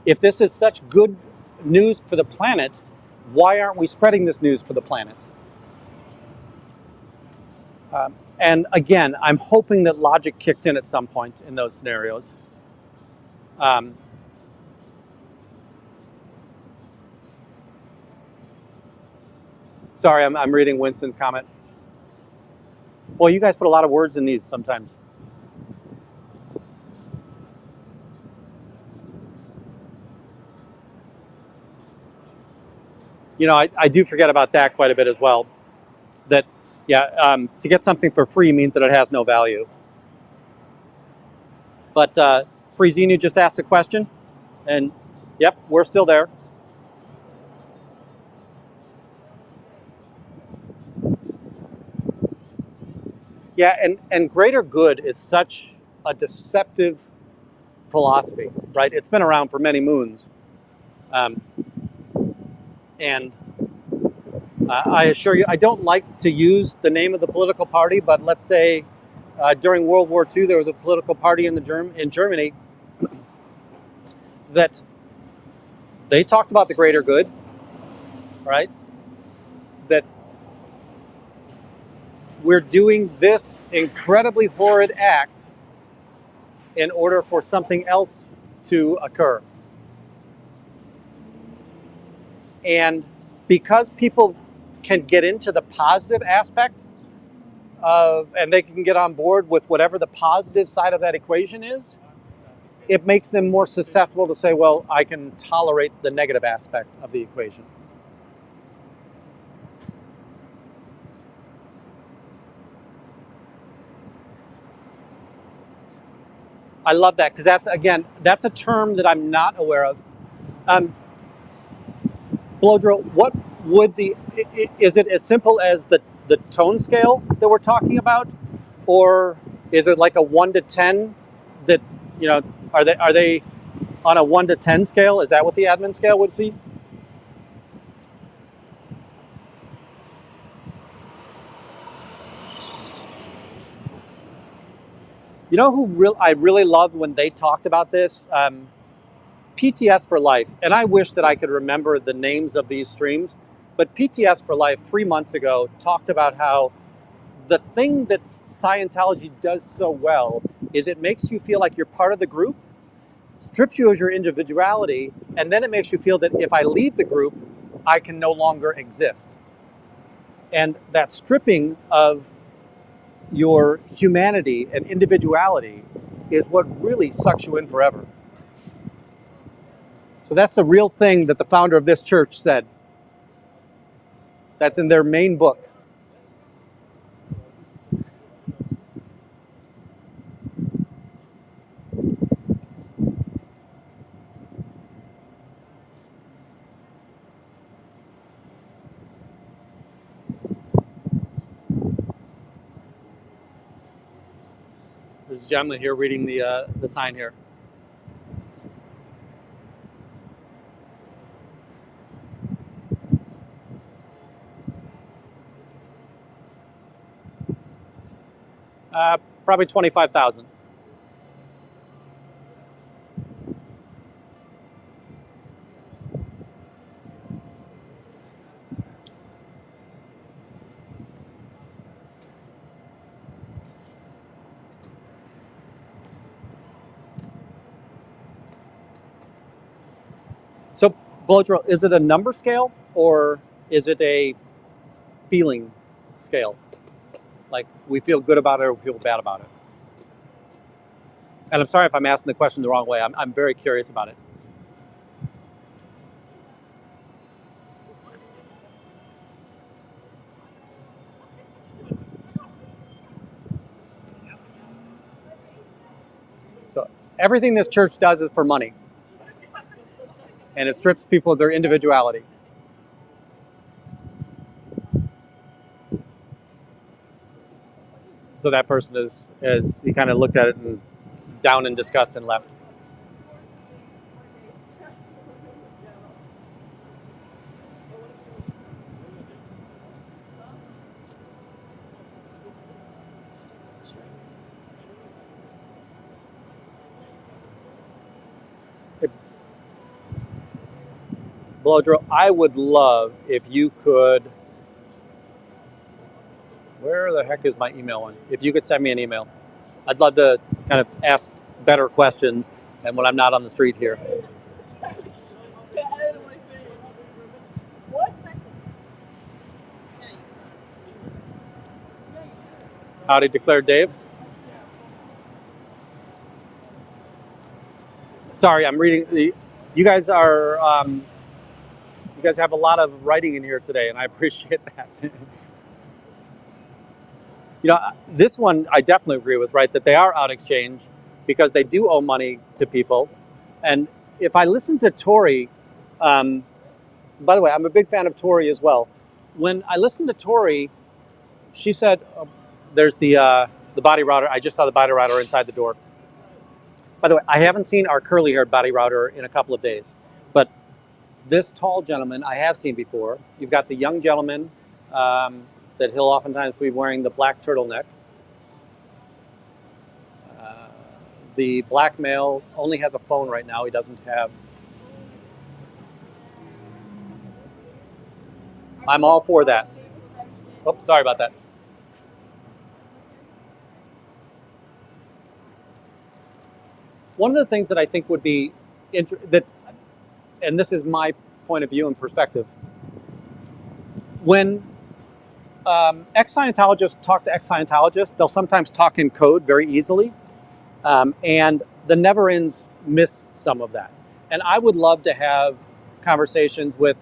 Speaker 1: If this is such good news for the planet, why aren't we spreading this news for the planet? And again, I'm hoping that logic kicks in at some point in those scenarios. Sorry, I'm reading Winston's comment. Well, you guys put a lot of words in these sometimes. I do forget about that quite a bit as well. That, to get something for free means that it has no value. But Freezinu just asked a question, and yep, we're still there. Yeah, and greater good is such a deceptive philosophy, right? It's been around for many moons. And I assure you, I don't like to use the name of the political party, but let's say during World War II, there was a political party in Germany that they talked about the greater good, right? That we're doing this incredibly horrid act in order for something else to occur. And because people can get into the positive aspect and they can get on board with whatever the positive side of that equation is, it makes them more susceptible to say, well, I can tolerate the negative aspect of the equation. I love that, because that's a term that I'm not aware of. Blowdrill, what would is it as simple as the tone scale that we're talking about? Or is it like a 1 to 10 that, are they on a 1 to 10 scale? Is that what the admin scale would be? You know who I really loved when they talked about this? PTS for Life. And I wish that I could remember the names of these streams. But PTS for Life 3 months ago talked about how the thing that Scientology does so well is it makes you feel like you're part of the group, strips you of your individuality, and then it makes you feel that if I leave the group, I can no longer exist. And that stripping of your humanity and individuality is what really sucks you in forever. So that's the real thing that the founder of this church said. That's in their main book. There's a gentleman here reading the sign here. Probably 25,000. So, Blowdrill, is it a number scale or is it a feeling scale? Like we feel good about it or we feel bad about it? And I'm sorry if I'm asking the question the wrong way. I'm very curious about it. So everything this church does is for money. And it strips people of their individuality. So that person he kind of looked at it and down in disgust and left. Blowdrill, I would love if you could. Where the heck is my email one? If you could send me an email, I'd love to kind of ask better questions and when I'm not on the street here. Howdy, Declare Dave. Sorry, I'm reading. You guys are. You guys have a lot of writing in here today, and I appreciate that. You know, this one I definitely agree with, right? That they are out exchange because they do owe money to people. And if I listen to Tori, by the way, I'm a big fan of Tori as well. When I listened to Tori, she said, "There's the body router. I just saw the body router inside the door." By the way, I haven't seen our curly-haired body router in a couple of days, but this tall gentleman I have seen before. You've got the young gentleman that he'll oftentimes be wearing the black turtleneck. The black male only has a phone right now. He doesn't have. I'm all for that. Oops, sorry about that. One of the things that I think would be and this is my point of view and perspective, when ex-Scientologists talk to ex-Scientologists, they'll sometimes talk in code very easily, and the never-ends miss some of that. And I would love to have conversations with,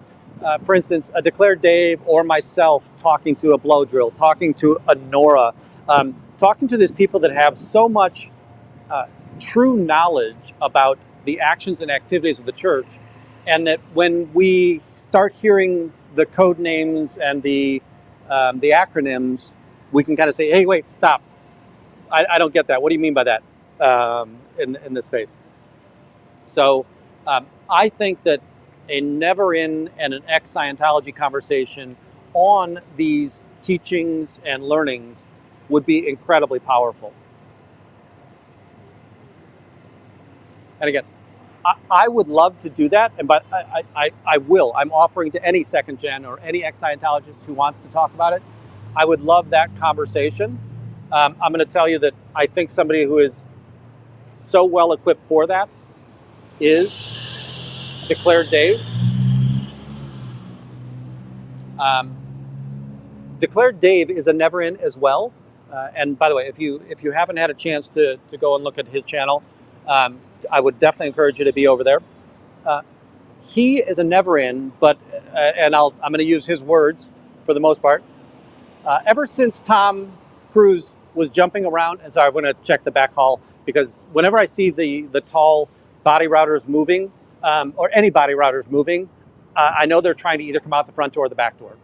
Speaker 1: for instance, a Declared Dave or myself talking to a Blowdrill, talking to a Nora, talking to these people that have so much true knowledge about the actions and activities of the church, and that when we start hearing the code names and the acronyms, we can kind of say, "Hey, wait, stop! I don't get that. What do you mean by that?" In this space. So I think that a never-in and an ex-Scientology conversation on these teachings and learnings would be incredibly powerful. And again, I would love to do that, but I will. I'm offering to any second gen or any ex-Scientologist who wants to talk about it. I would love that conversation. I'm going to tell you that I think somebody who is so well equipped for that is Declared Dave. Declared Dave is a never in as well. And by the way, if you haven't had a chance to go and look at his channel, I would definitely encourage you to be over there. He is a never in, but and I'm going to use his words for the most part. Ever since Tom Cruise was jumping around, and sorry, I'm going to check the back hall because whenever I see the tall body routers moving, or any body routers moving, I know they're trying to either come out the front door or the back door.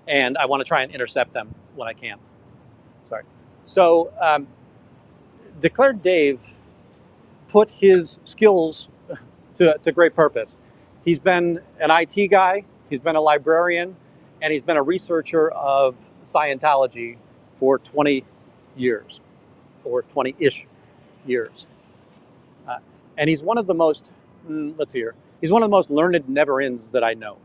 Speaker 1: And I want to try and intercept them when I can. Sorry. So, Declared Dave put his skills to great purpose. He's been an IT guy, he's been a librarian, and he's been a researcher of Scientology for 20 years, or 20-ish years. And he's one of the most, let's see here, he's one of the most learned never-ins that I know.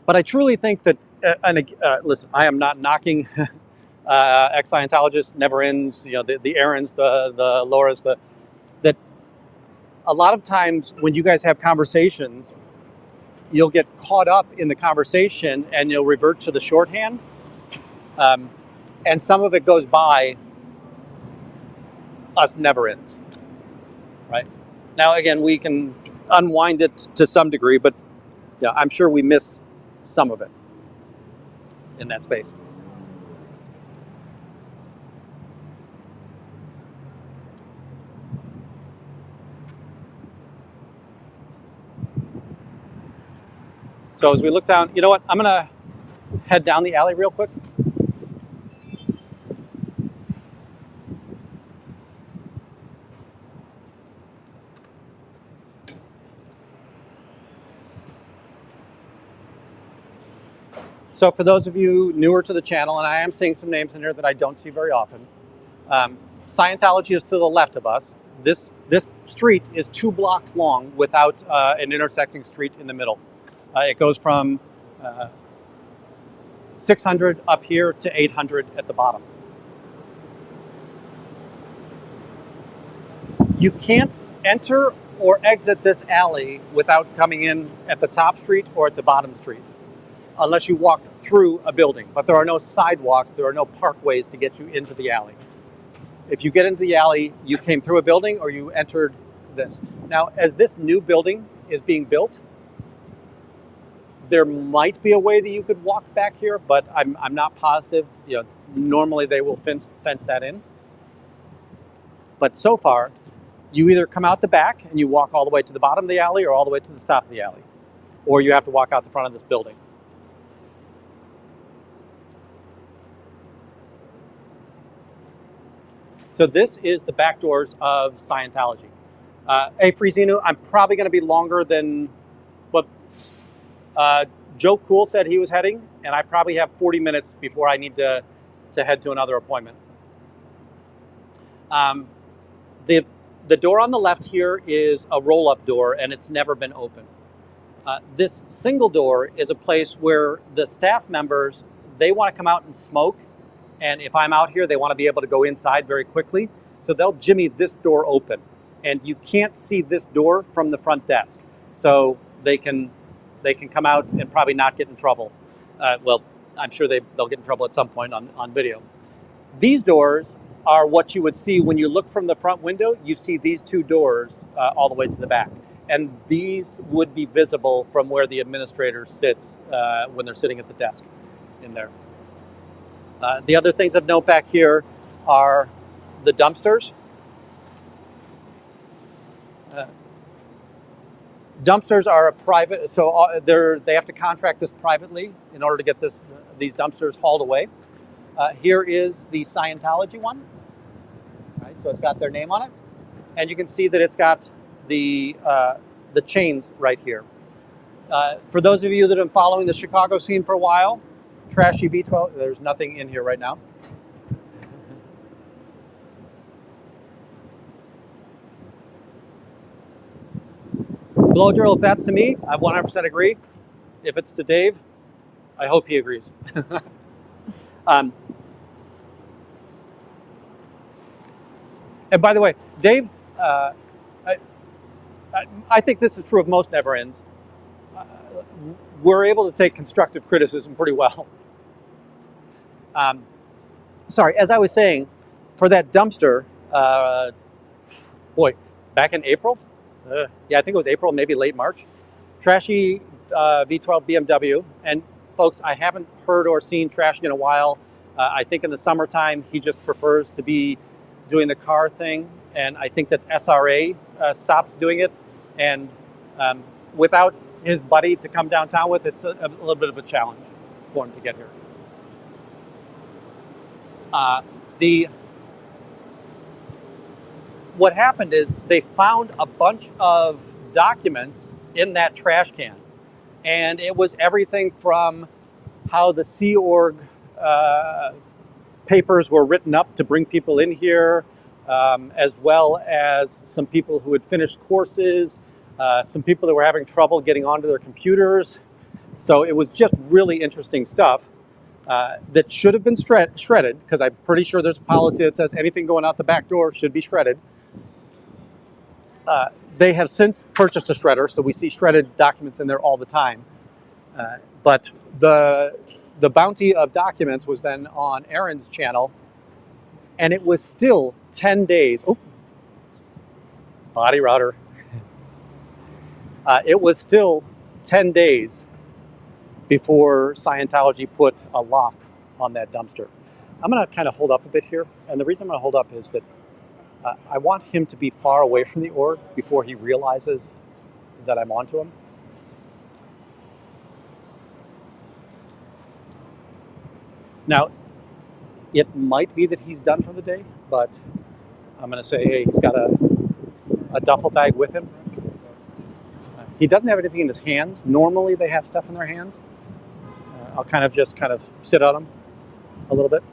Speaker 1: But I truly think that, listen, I am not knocking ex-Scientologists, never-ins, the Aarons, the Lauras, that a lot of times when you guys have conversations, you'll get caught up in the conversation and you'll revert to the shorthand. And some of it goes by us never-ins, right? Now, again, we can unwind it to some degree, but yeah, I'm sure we miss some of it in that space. So as we look down, you know what? I'm going to head down the alley real quick. So for those of you newer to the channel, and I am seeing some names in here that I don't see very often, Scientology is to the left of us. This street is 2 blocks long without an intersecting street in the middle. It goes from 600 up here to 800 at the bottom. You can't enter or exit this alley without coming in at the top street or at the bottom street, unless you walk through a building. But there are no sidewalks, there are no parkways to get you into the alley. If you get into the alley, you came through a building or you entered this. Now, as this new building is being built, there might be a way that you could walk back here, but I'm not positive. Normally they will fence that in. But so far, you either come out the back and you walk all the way to the bottom of the alley or all the way to the top of the alley, or you have to walk out the front of this building. So this is the back doors of Scientology. Hey, Friezinu, I'm probably going to be longer than what Joe Cool said he was heading, and I probably have 40 minutes before I need to head to another appointment. The door on the left here is a roll-up door, and it's never been open. This single door is a place where the staff members, they want to come out and smoke. And if I'm out here, they want to be able to go inside very quickly. So they'll jimmy this door open. And you can't see this door from the front desk. So they can come out and probably not get in trouble. Well, I'm sure they'll get in trouble at some point on video. These doors are what you would see when you look from the front window. You see these 2 doors all the way to the back. And these would be visible from where the administrator sits when they're sitting at the desk in there. The other things of note back here are the dumpsters. Dumpsters are a private, so they have to contract this privately in order to get these dumpsters hauled away. Here is the Scientology one, right? So it's got their name on it, and you can see that it's got the chains right here. For those of you that have been following the Chicago scene for a while, Trashy V12, there's nothing in here right now. Blow drill, if that's to me, I 100% agree. If it's to Dave, I hope he agrees. And by the way, Dave, I think this is true of most never ends. We're able to take constructive criticism pretty well. Sorry, as I was saying, for that dumpster, boy, back in April, yeah, I think it was April, maybe late March, trashy V12 BMW. And folks, I haven't heard or seen Trashy in a while. I think in the summertime, he just prefers to be doing the car thing. And I think that SRA stopped doing it. And without his buddy to come downtown with, it's a little bit of a challenge for him to get here. What happened is they found a bunch of documents in that trash can. And it was everything from how the Sea Org papers were written up to bring people in here, as well as some people who had finished courses, some people that were having trouble getting onto their computers. So it was just really interesting stuff that should have been shredded, because I'm pretty sure there's a policy that says anything going out the back door should be shredded. They have since purchased a shredder, so we see shredded documents in there all the time. But the bounty of documents was then on Aaron's channel, and it was still 10 days. Oh, body router. It was still 10 days before Scientology put a lock on that dumpster. I'm going to kind of hold up a bit here, and the reason I'm going to hold up is that I want him to be far away from the org before he realizes that I'm onto him. Now, it might be that he's done for the day, but I'm going to say, hey, he's got a duffel bag with him. He doesn't have anything in his hands. Normally they have stuff in their hands. I'll kind of sit on him a little bit.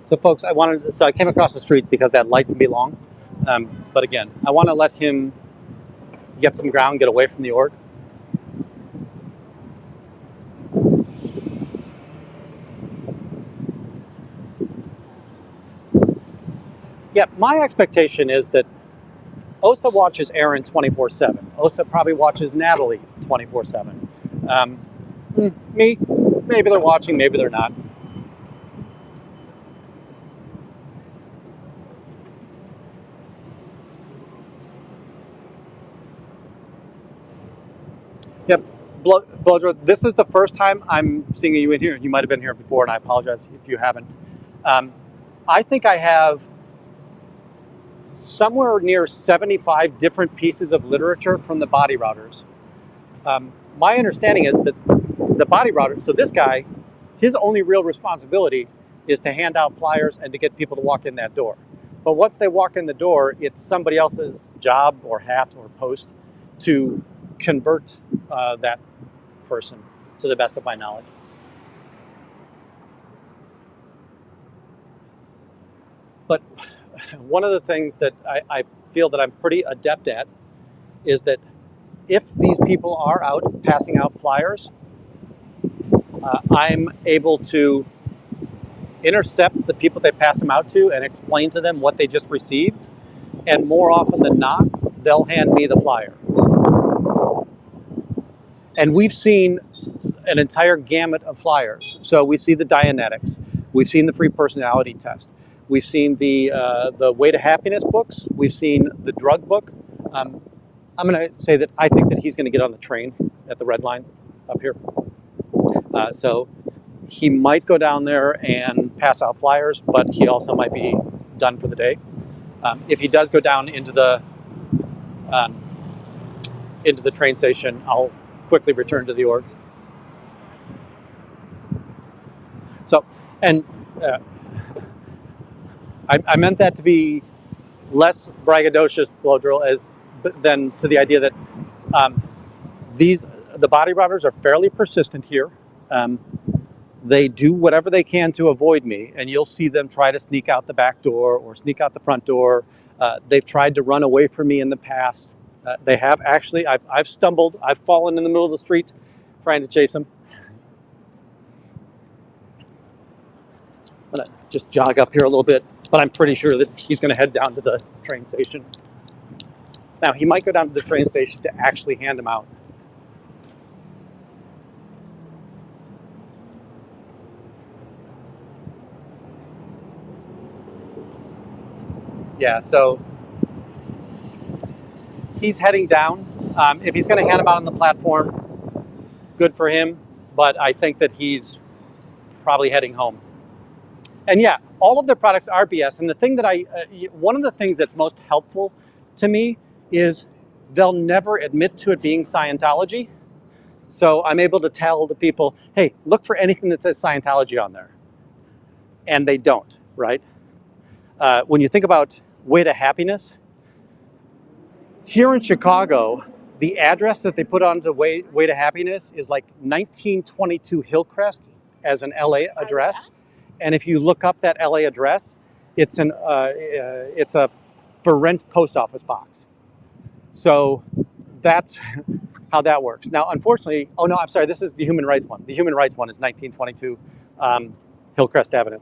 Speaker 1: So folks, I came across the street because that light can be long. But again, I want to let him get some ground, get away from the org. Yeah, my expectation is that OSA watches Aaron 24/7. OSA probably watches Natalie 24/7. Me, maybe they're watching, maybe they're not. Yep, Blowdro, this is the first time I'm seeing you in here. You might have been here before, and I apologize if you haven't. I think I have somewhere near 75 different pieces of literature from the body routers. My understanding is that the body router, so this guy, his only real responsibility is to hand out flyers and to get people to walk in that door. But once they walk in the door, it's somebody else's job or hat or post to convert that person, to the best of my knowledge. But one of the things that I feel that I'm pretty adept at is that if these people are out passing out flyers, I'm able to intercept the people they pass them out to and explain to them what they just received. And more often than not, they'll hand me the flyer. And we've seen an entire gamut of flyers. So we see the Dianetics. We've seen the free personality test. We've seen the Way to Happiness books. We've seen the drug book. I'm going to say that I think that he's going to get on the train at the red line up here. So he might go down there and pass out flyers, but he also might be done for the day. If he does go down into the train station, I'll quickly return to the org. So, and I meant that to be less braggadocious, blow drill, than to the idea that um, the body routers are fairly persistent here. They do whatever they can to avoid me, and you'll see them try to sneak out the back door or sneak out the front door. They've tried to run away from me in the past. They have actually. I've stumbled. I've fallen in the middle of the street trying to chase them. I'm gonna just jog up here a little bit, but I'm pretty sure that he's gonna head down to the train station. Now, he might go down to the train station to actually hand them out. Yeah, so he's heading down. If he's going to hand them out on the platform, good for him. But I think that he's probably heading home. And yeah, all of their products are BS. And the thing that one of the things that's most helpful to me is they'll never admit to it being Scientology. So I'm able to tell the people, hey, look for anything that says Scientology on there. And they don't, right? When you think about Way to Happiness, here in Chicago, the address that they put on the Way to Happiness is like 1922 Hillcrest as an LA address. And if you look up that LA address, it's a for rent post office box. So that's how that works. Now, unfortunately, oh no, I'm sorry, this is the human rights one. The human rights one is 1922 Hillcrest Avenue.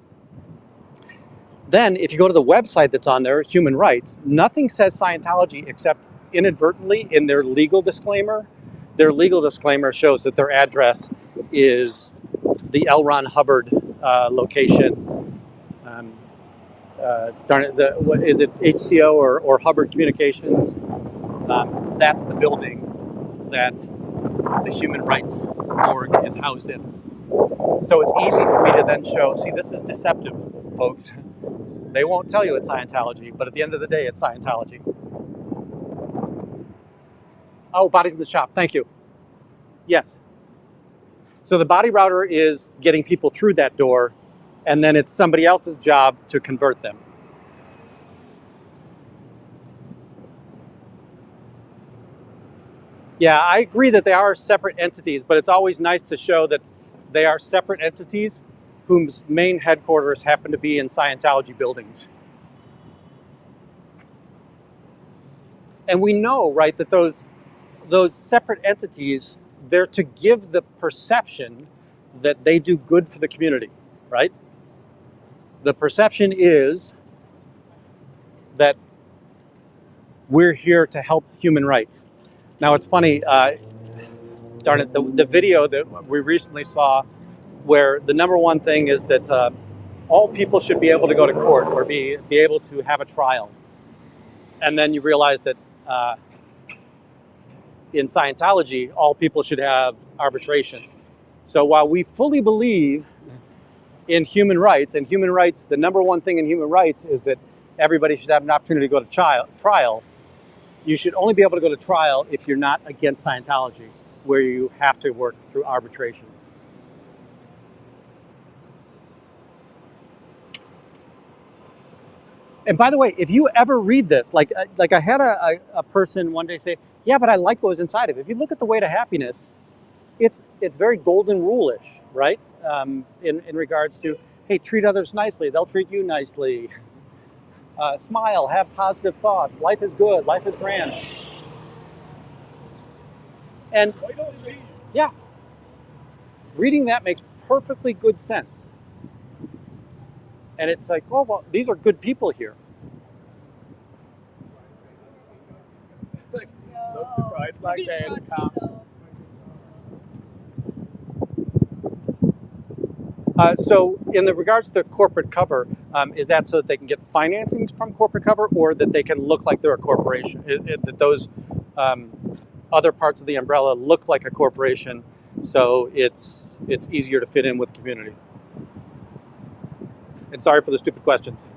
Speaker 1: Then, if you go to the website that's on there, Human Rights, nothing says Scientology except inadvertently in their legal disclaimer. Their legal disclaimer shows that their address is the L. Ron Hubbard location. Darn it, what is it, HCO or Hubbard Communications? That's the building that the Human Rights Org is housed in. So it's easy for me to then show, see, this is deceptive, folks. They won't tell you it's Scientology, but at the end of the day, it's Scientology. Oh, bodies in the shop. Thank you. Yes. So the body router is getting people through that door, and then it's somebody else's job to convert them. Yeah, I agree that they are separate entities, but it's always nice to show that they are separate entities whose main headquarters happen to be in Scientology buildings. And we know, right, that those separate entities, they're to give the perception that they do good for the community, right? The perception is that we're here to help human rights. Now, it's funny, darn it, the video that we recently saw where the number one thing is that all people should be able to go to court or be able to have a trial. And then you realize that in Scientology, all people should have arbitration. So while we fully believe in human rights, and human rights, the number one thing in human rights is that everybody should have an opportunity to go to trial, you should only be able to go to trial if you're not against Scientology, where you have to work through arbitration. And by the way, if you ever read this, like I had a person one day say, yeah, but I like what was inside of it. If you look at the Way to Happiness, it's very golden rule-ish, right? In regards to, hey, treat others nicely, they'll treat you nicely. Smile, have positive thoughts. Life is good, life is grand. And yeah, reading that makes perfectly good sense. And it's like, oh, well, these are good people here.
Speaker 2: Look, the pride flag there, the cop.
Speaker 1: So in the regards to corporate cover, is that so that they can get financing from corporate cover, or that they can look like they're a corporation? That those other parts of the umbrella look like a corporation, so it's easier to fit in with the community? And sorry for the stupid questions.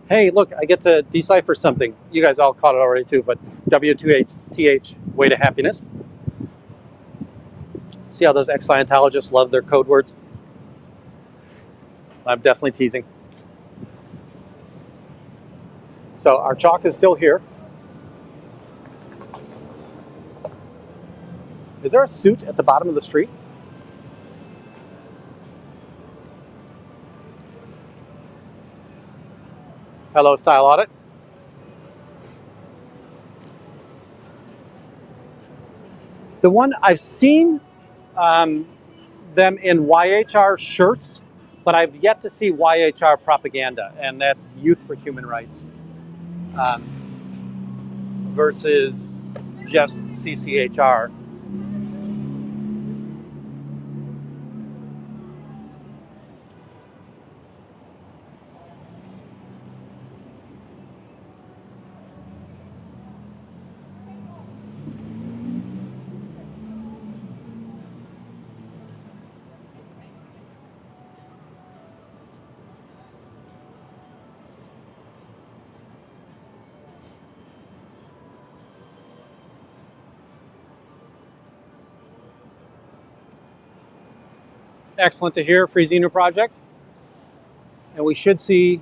Speaker 1: Hey, look, I get to decipher something. You guys all caught it already too, but W2TH, way to happiness. See how those ex-Scientologists love their code words? I'm definitely teasing. So our chalk is still here. Is there a suit at the bottom of the street? Hello, Style Audit. The one I've seen them in YHR shirts, but I've yet to see YHR propaganda, and that's Youth for Human Rights um, versus just CCHR. Excellent to hear, Free Xenu Project. And we should see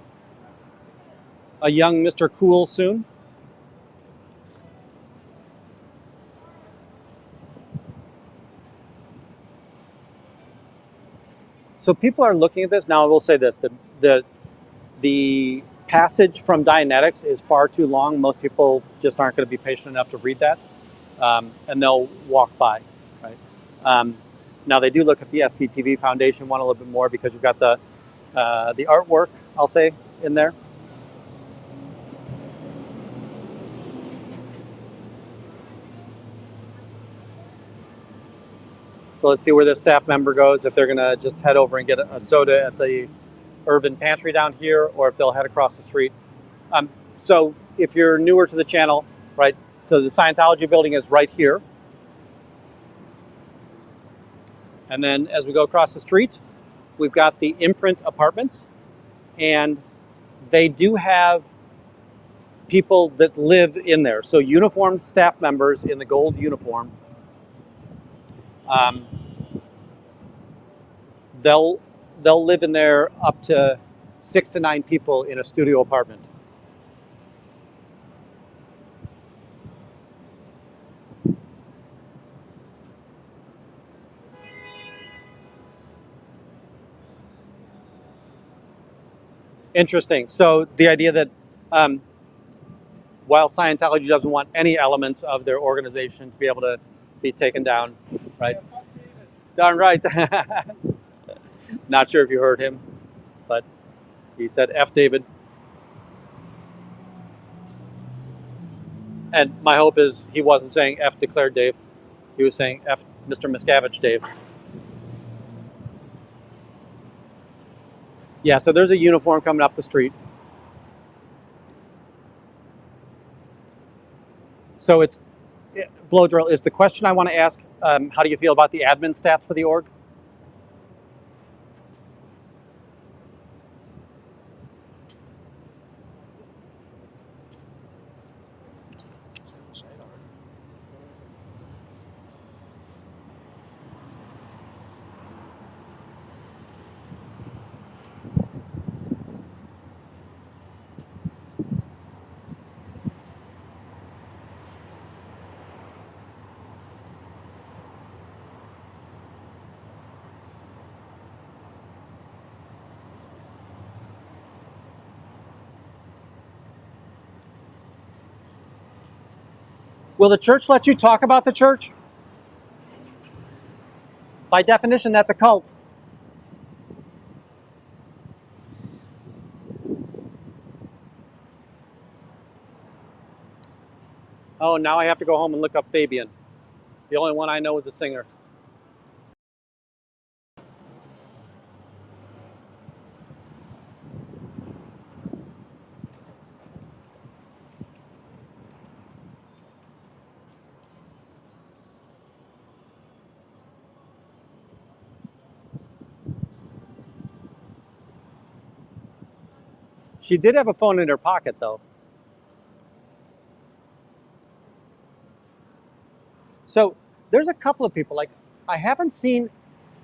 Speaker 1: a young Mr. Cool soon. So people are looking at this. Now I will say this, the passage from Dianetics is far too long. Most people just aren't going to be patient enough to read that, and they'll walk by, right? Now they do look at the SPTV Foundation one a little bit more because you've got the artwork, I'll say, in there. So let's see where this staff member goes, if they're going to just head over and get a soda at the urban pantry down here, or if they'll head across the street. So if you're newer to the channel, right, so the Scientology building is right here. And then as we go across the street, we've got the Imprint Apartments, and they do have people that live in there. So uniformed staff members in the gold uniform, they'll live in there up to 6 to 9 people in a studio apartment. Interesting. So the idea that while Scientology doesn't want any elements of their organization to be able to be taken down, right? Darn right. Not sure if you heard him, but he said F David. And my hope is he wasn't saying F declared Dave. He was saying F Mr. Miscavige Dave. Yeah, so there's a uniform coming up the street. So it's blow drill is the question I want to ask. How do you feel about the admin stats for the org? Will the church let you talk about the church? By definition, that's a cult. Oh, now I have to go home and look up Fabian. The only one I know is a singer. She did have a phone in her pocket, though. So there's a couple of people, like, I haven't seen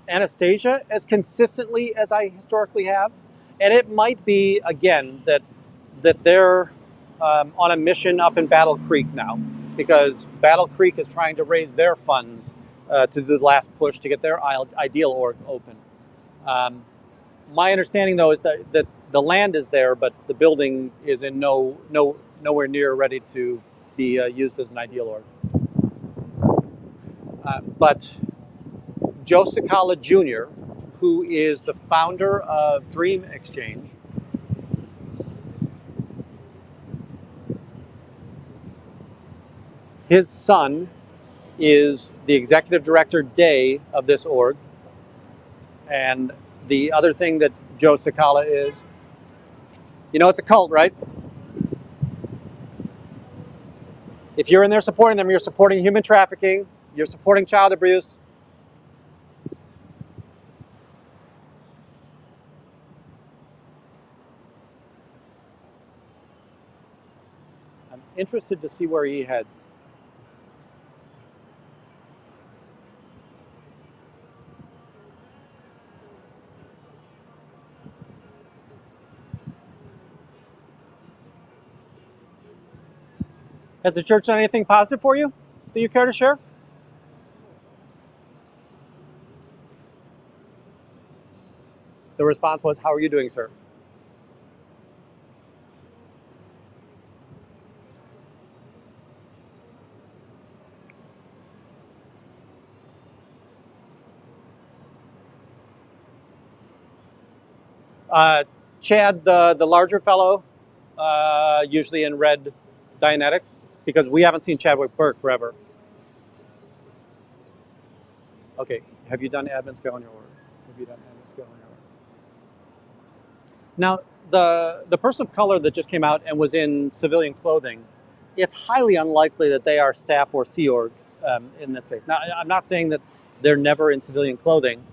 Speaker 1: Anastasia as consistently as I historically have. And it might be, again, that they're on a mission up in Battle Creek now, because Battle Creek is trying to raise their funds to do the last push to get their ideal org open. My understanding, though, is that the land is there, but the building is in nowhere near ready to be used as an ideal org. But Joe Cicala Jr., who is the founder of Dream Exchange, his son is the executive director day of this org. And the other thing that Joe Cicala is, you know, it's a cult, right? If you're in there supporting them, you're supporting human trafficking, you're supporting child abuse. I'm interested to see where he heads. Has the church done anything positive for you that you care to share? The response was, "How are you doing, sir?" Chad, the larger fellow, usually in red Dianetics, because we haven't seen Chadwick Burke forever. Okay, have you done admin scale on your order? Have you done admin scale on your order? Now, the person of color that just came out and was in civilian clothing, it's highly unlikely that they are staff or Sea Org in this space. Now, I'm not saying that they're never in civilian clothing,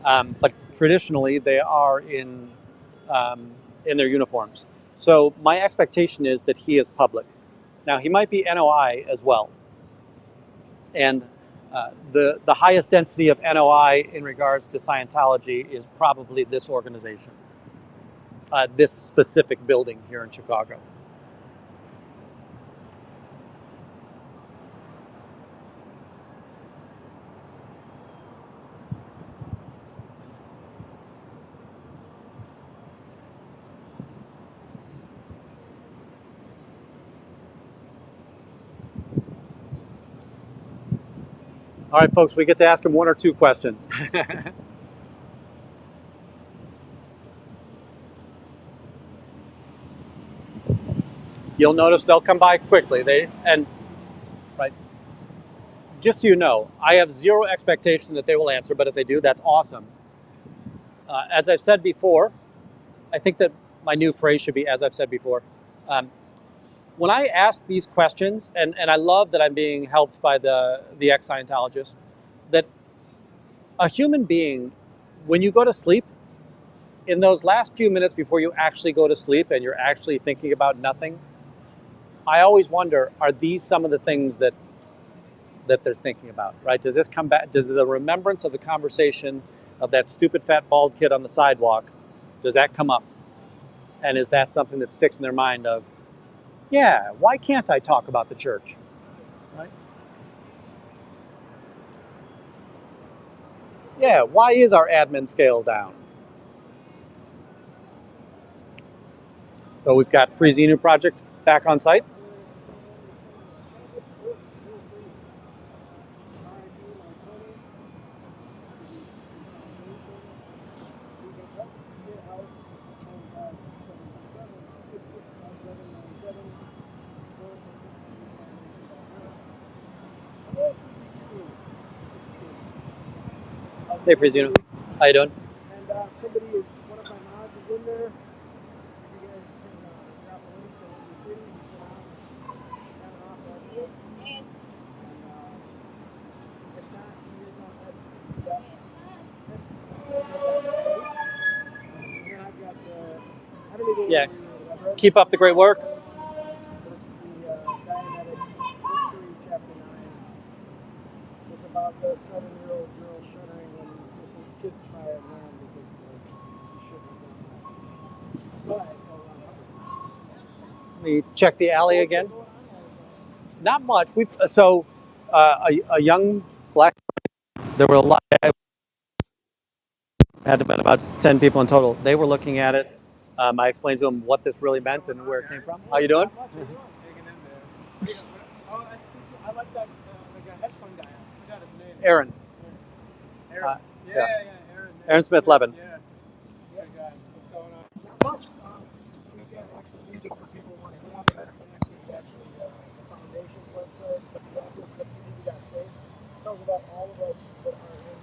Speaker 1: but traditionally they are in their uniforms. So my expectation is that he is public. Now, he might be NOI as well. And the highest density of NOI in regards to Scientology is probably this organization, this specific building here in Chicago. All right, folks, we get to ask him one or two questions. You'll notice they'll come by quickly. Right. Just so you know, I have zero expectation that they will answer, but if they do, that's awesome. As I've said before, I think that my new phrase should be, as I've said before. When I ask these questions, and I love that I'm being helped by the ex-Scientologists, that a human being, when you go to sleep, in those last few minutes before you actually go to sleep and you're actually thinking about nothing, I always wonder, are these some of the things that they're thinking about, right? Does this come back? Does the remembrance of the conversation of that stupid fat bald kid on the sidewalk, does that come up? And is that something that sticks in their mind of, yeah, why can't I talk about the church, right? Yeah, why is our admin scale down? So we've got Free Xenu Project back on site. Hey, Free Xenu. How you doing?
Speaker 2: And somebody is, one of my mods is in there. You guys can drop a link to the city. You can sign off that deal. And if not, you guys on this. And then I've got the, how do we go
Speaker 1: Yeah.
Speaker 2: over
Speaker 1: Keep up the great work.
Speaker 2: But it's the Dianetics Victory Chapter 9. It's about the 7-year-old girl shuddering when kissed by a man because she shouldn't have done that. But
Speaker 1: Let me check the alley again. Not much. A young black. There were a lot. Had to been about 10 people in total. They were looking at it. I explained to them what this really meant and where it came from. How you doing?
Speaker 2: hanging in there. Oh, I like that like a hedge fund guy. I forgot his name.
Speaker 1: Aaron.
Speaker 2: Aaron.
Speaker 1: Yeah.
Speaker 2: Aaron.
Speaker 1: Aaron Smith Levin.
Speaker 2: Yeah. Good guy. What's going on? Not much. We get actually music for people who want to get out there. Actually, the foundation's website, but also the community.state. Tells about all of us that are in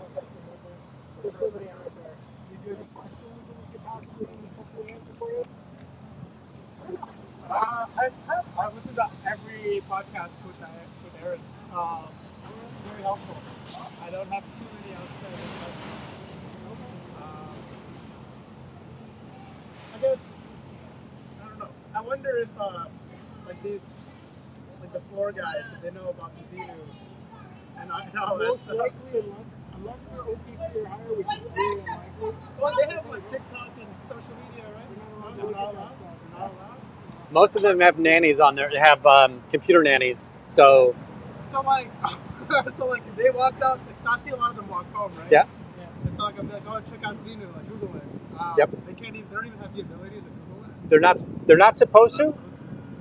Speaker 2: contesting movement. There's so many out there. Do you have any questions that we could possibly hopefully answer for you?
Speaker 5: I listen to every podcast with Aaron. Very helpful. I don't have too many outstanding questions. I guess I don't know. I wonder if like these like the floor guys, if they know about the Xenu and all that
Speaker 2: Most
Speaker 5: stuff.
Speaker 2: likely, unless they're OTT or higher, which is very unlikely.
Speaker 5: Well, they have like TikTok and social media, right? They're not allowed. They're not allowed.
Speaker 1: Most of them have nannies on there. They have computer nannies. So
Speaker 5: So like, if they walked out, so I see a lot of them walk home, right?
Speaker 1: Yeah.
Speaker 5: And so like, I'm like, oh, check out Xenu, like Google it.
Speaker 1: Yep.
Speaker 5: They don't even have the ability to Google it.
Speaker 1: they're not supposed to.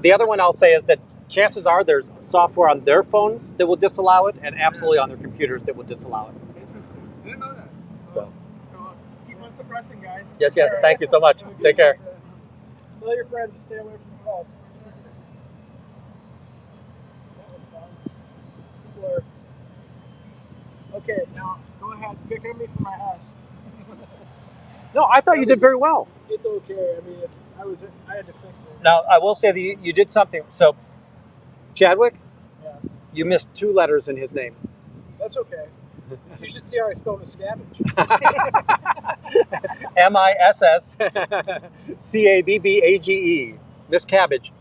Speaker 1: The other one I'll say is that chances are there's software on their phone that will disallow it, and absolutely on their computers that will disallow it.
Speaker 5: Interesting. Didn't know that.
Speaker 1: So.
Speaker 5: Keep on suppressing, guys.
Speaker 1: Yes. Thank you so much. Take care.
Speaker 2: Tell your friends to stay away from the cults. That was fun. People are... Okay, now go ahead. Pick on me for my ass.
Speaker 1: No, I thought you did very well.
Speaker 2: It's okay. I mean, I had to fix it.
Speaker 1: Now, I will say that you did something. So, Chadwick,
Speaker 2: Yeah.
Speaker 1: you missed 2 letters in his name.
Speaker 2: That's okay. You should see how I spell miscabbage.
Speaker 1: MISSCABBAGE. Miss Cabbage.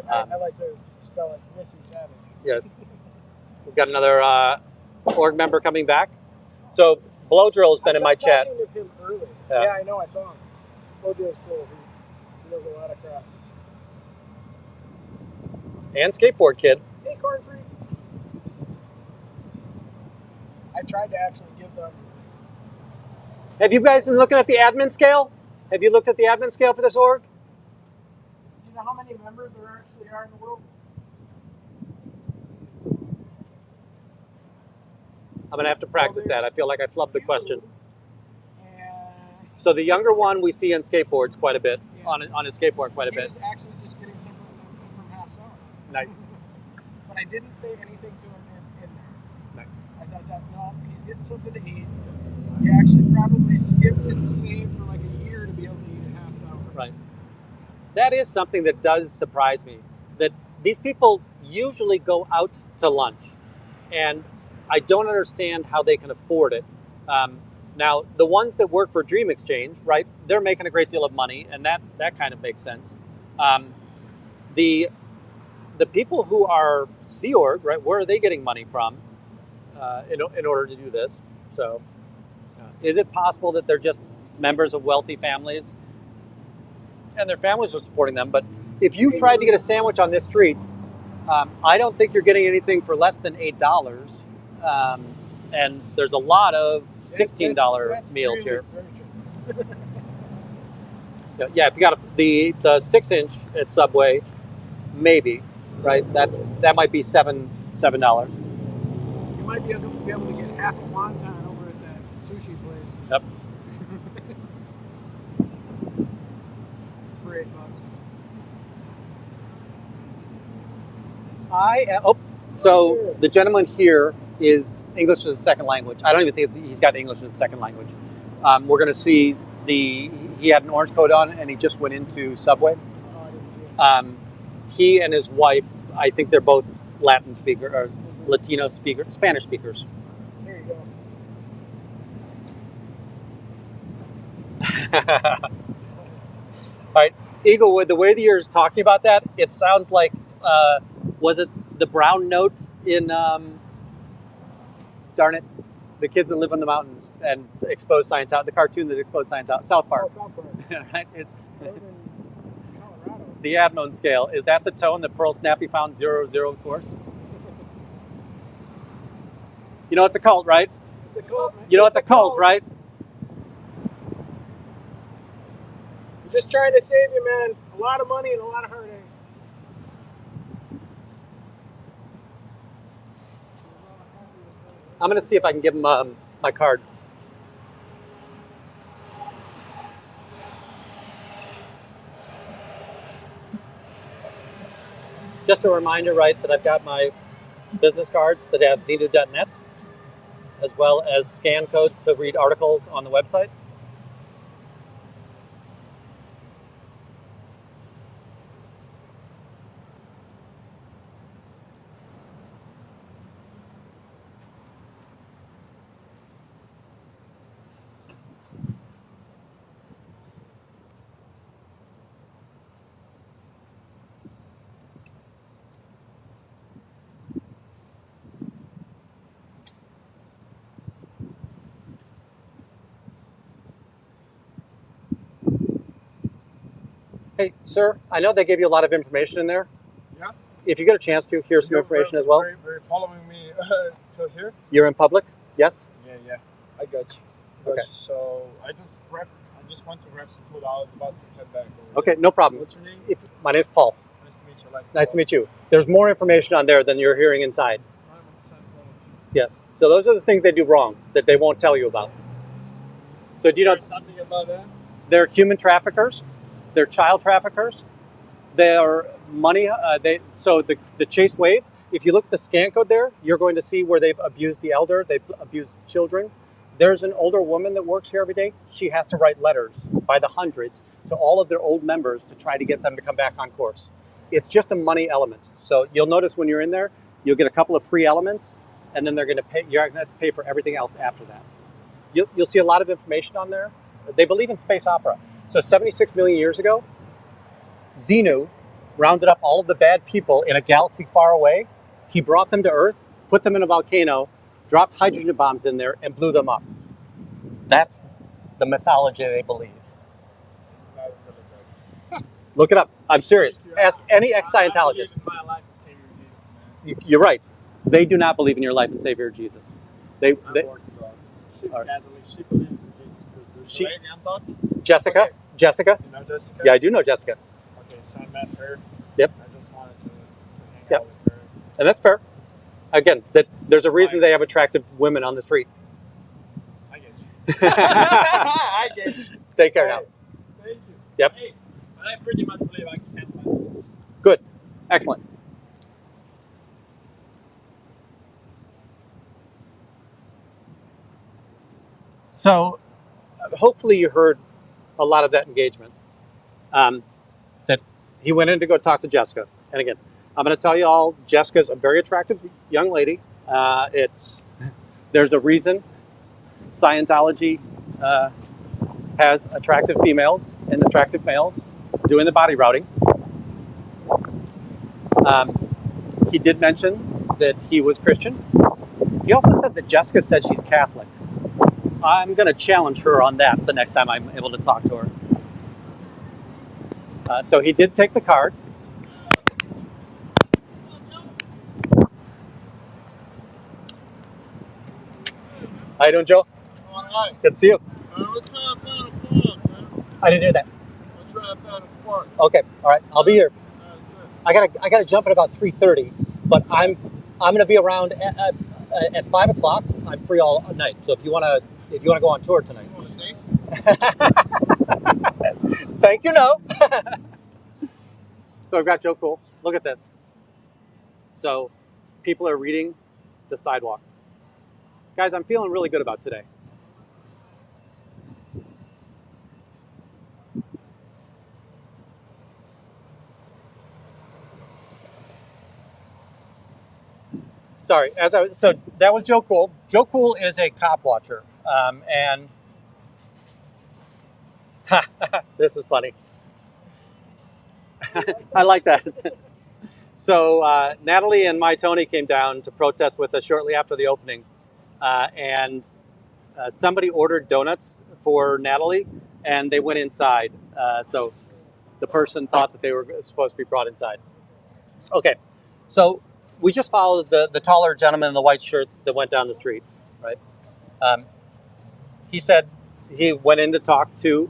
Speaker 2: I like to spell it Missy Savage.
Speaker 1: Yes. We've got another org member coming back. So, Blow Drill has been in my chat.
Speaker 2: I was talking with him early.
Speaker 1: Yeah.
Speaker 2: Yeah, I know. I saw him. Mojo's cool. He knows a lot of crap.
Speaker 1: And Skateboard Kid.
Speaker 2: Hey, Corn Freak. I tried to actually give them...
Speaker 1: Have you guys been looking at the admin scale? Have you looked at the admin scale for this org?
Speaker 2: Do you know how many members there actually are in the world?
Speaker 1: I'm going to have to practice that. I feel like I flubbed the question.
Speaker 2: And
Speaker 1: So the younger one we see on skateboards quite a bit,
Speaker 2: Yeah.
Speaker 1: on his skateboard quite a
Speaker 2: he
Speaker 1: bit.
Speaker 2: was actually just getting something from Half Summer.
Speaker 1: Nice.
Speaker 2: But I didn't say anything to him in there.
Speaker 1: Nice.
Speaker 2: I thought that, no, he's getting something to eat. He actually probably skipped and saved for like a year to be able to eat a half hour.
Speaker 1: Right. That is something that does surprise me. That these people usually go out to lunch, and I don't understand how they can afford it. Now, the ones that work for Dream Exchange, right, they're making a great deal of money, and that kind of makes sense. The people who are Sea Org, right, where are they getting money from in order to do this? So, is it possible that they're just members of wealthy families, and their families are supporting them? But if you tried to get a sandwich on this street, I don't think you're getting anything for less than $8. And there's a lot of $16
Speaker 2: That's
Speaker 1: meals
Speaker 2: really
Speaker 1: here.
Speaker 2: searching.
Speaker 1: Yeah, if you got the 6-inch at Subway, maybe, right? That might be $7.
Speaker 2: You might be able to get half a wonton over at that sushi place
Speaker 1: Yep.
Speaker 2: for $8.
Speaker 1: So the gentleman here is English as a second language. I don't even think he's got English as a second language. We're going to see he had an orange coat on and he just went into Subway.
Speaker 2: Oh, I didn't see it.
Speaker 1: He and his wife, I think they're both Latin speaker or Latino speaker, Spanish speakers.
Speaker 2: There you go.
Speaker 1: All right, Eaglewood, the way that you're talking about that, it sounds like, was it the brown note in, darn it, the kids that live in the mountains and expose Scientology, the cartoon that exposed Scientology, South Park.
Speaker 2: Oh, South Park.
Speaker 1: Right?
Speaker 2: Live in Colorado.
Speaker 1: The Admon scale, is that the tone that Pearl Snappy found 00 course? You know it's a cult, right?
Speaker 2: It's a cult, man.
Speaker 1: You know it's a cult, right?
Speaker 2: I'm just trying to save you, man. A lot of money and a lot of heartache.
Speaker 1: I'm going to see if I can give him my card. Just a reminder, right, that I've got my business cards that have xenu.net, as well as scan codes to read articles on the website. Hey, sir, I know they gave you a lot of information in there.
Speaker 5: Yeah.
Speaker 1: If you get a chance to, here's some information as well.
Speaker 5: Very following me till here?
Speaker 1: You're in public? Yes?
Speaker 5: Yeah. I got you.
Speaker 1: Okay.
Speaker 5: So I just went to grab some food. I was about to head back over.
Speaker 1: Okay, no problem.
Speaker 5: What's your name?
Speaker 1: My name's Paul.
Speaker 5: Nice to meet you, Alex.
Speaker 1: Nice to meet you. There's more information on there than you're hearing inside. Yes. So those are the things they do wrong that they won't tell you about. So do you know
Speaker 5: something about that?
Speaker 1: they're human traffickers, they're child traffickers, they're money. So the Chase Wave. If you look at the scan code there, you're going to see where they've abused the elder, they've abused children. There's an older woman that works here every day. She has to write letters by the hundreds to all of their old members to try to get them to come back on course. It's just a money element. So you'll notice when you're in there, you'll get a couple of free elements, and then they're going to pay. You're going to have to pay for everything else after that. You'll see a lot of information on there. They believe in space opera. So 76 million years ago, Xenu rounded up all of the bad people in a galaxy far away. He brought them to Earth, put them in a volcano, dropped hydrogen bombs in there, and blew them up. That's the mythology they believe. Look it up. I'm serious. Ask any ex-Scientologist. You're right. They do not believe in your life and Savior Jesus. They
Speaker 5: Orthodox. She's
Speaker 1: All right.
Speaker 5: Catholic. She believes in Jesus Christ.
Speaker 1: She-
Speaker 5: The lady I'm talking?
Speaker 1: Jessica.
Speaker 5: Okay.
Speaker 1: Jessica.
Speaker 5: You know Jessica?
Speaker 1: Yeah, I do know Jessica,
Speaker 5: Okay, so I met her.
Speaker 1: Yep.
Speaker 5: I just wanted to hang
Speaker 1: Yep.
Speaker 5: out with her.
Speaker 1: and that's fair. Again, there's a reason they have attractive women on the street.
Speaker 5: I get you. I get you.
Speaker 1: Take care now.
Speaker 5: Thank you.
Speaker 1: Yep.
Speaker 5: Hey, but I pretty much believe I can handle myself.
Speaker 1: Good. Excellent. So, hopefully you heard a lot of that engagement. That he went in to go talk to Jessica. And again, I'm going to tell you all, Jessica's a very attractive young lady. There's a reason Scientology has attractive females and attractive males doing the body routing. He did mention that he was Christian. He also said that Jessica said she's Catholic. I'm going to challenge her on that the next time I'm able to talk to her. So he did take the card. How you doing, Joe?
Speaker 6: All right.
Speaker 1: Good to see you.
Speaker 6: We're trying to find a park, man.
Speaker 1: I didn't hear that.
Speaker 6: We're trying to find a park.
Speaker 1: Okay, all right. I'll be here.
Speaker 6: All right, good.
Speaker 1: I gotta jump at about 3:30, but I'm gonna be around at 5 o'clock. I'm free all night. So if you wanna go on tour tonight.
Speaker 6: You want a date?
Speaker 1: Thank you, no. So I've got Joe Cool. Look at this. So people are reading the sidewalk. Guys, I'm feeling really good about today. Sorry, so that was Joe Cool. Joe Cool is a cop watcher, and This is funny. I like that. So Natalie and my Tony came down to protest with us shortly after the opening, and somebody ordered donuts for Natalie, and they went inside. So the person thought that they were supposed to be brought inside. Okay, so we just followed the taller gentleman in the white shirt that went down the street, right? He said he went in to talk to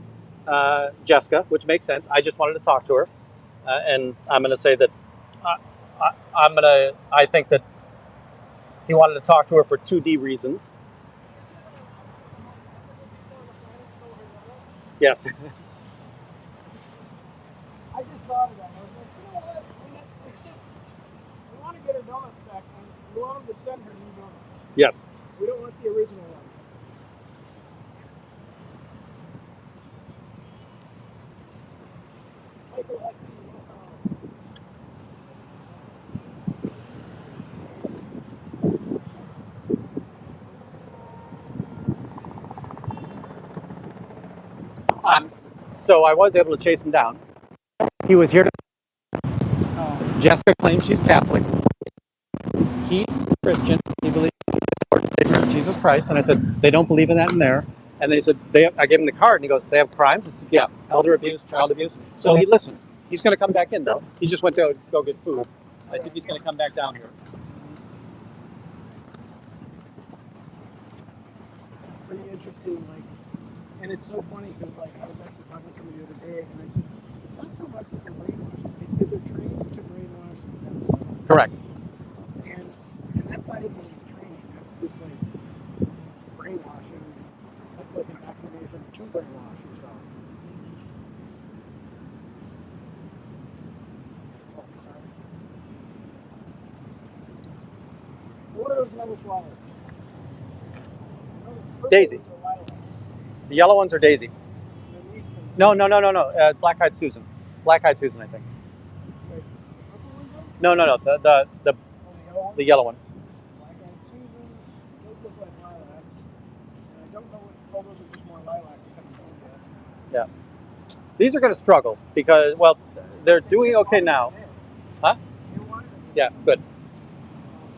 Speaker 1: Jessica, which makes sense. I just wanted to talk to her, and I'm going to say that I think that he wanted to talk to her for 2D reasons. Yes.
Speaker 2: I just thought of that. I was like, you know what? We want to get her donuts back, and we want them to send her new donuts.
Speaker 1: Yes.
Speaker 2: We don't want the original one. Michael asked me to
Speaker 1: So I was able to chase him down. He was here to. Jessica claims she's Catholic. He's Christian. He believes in the Lord and Savior of Jesus Christ. And I said, they don't believe in that in there. And then he said, I gave him the card, and he goes, they have crimes? I said, yeah, elder abuse, child abuse. So he listened. He's going to come back in, though. He just went to go get food. I think he's going to come back down here.
Speaker 2: It's pretty interesting, and it's so funny because, I was actually talking to somebody the other day, and I said, it's not so much that they're brainwashed, it's that they're trained to brainwash themselves.
Speaker 1: Correct.
Speaker 2: And that's not even training, that's just brainwashing. That's like an activation to brainwash yourself. What are those yellow flowers?
Speaker 1: Daisy. The yellow ones are Daisy. No. Black-eyed Susan. Black-eyed Susan, I think. No. The yellow one.
Speaker 2: Black-eyed Susan. Those look like lilacs. And I don't know what those are just more lilacs. I haven't told yet.
Speaker 1: Yeah. These are going to struggle because, well, they're doing okay now. Huh? Yeah, good.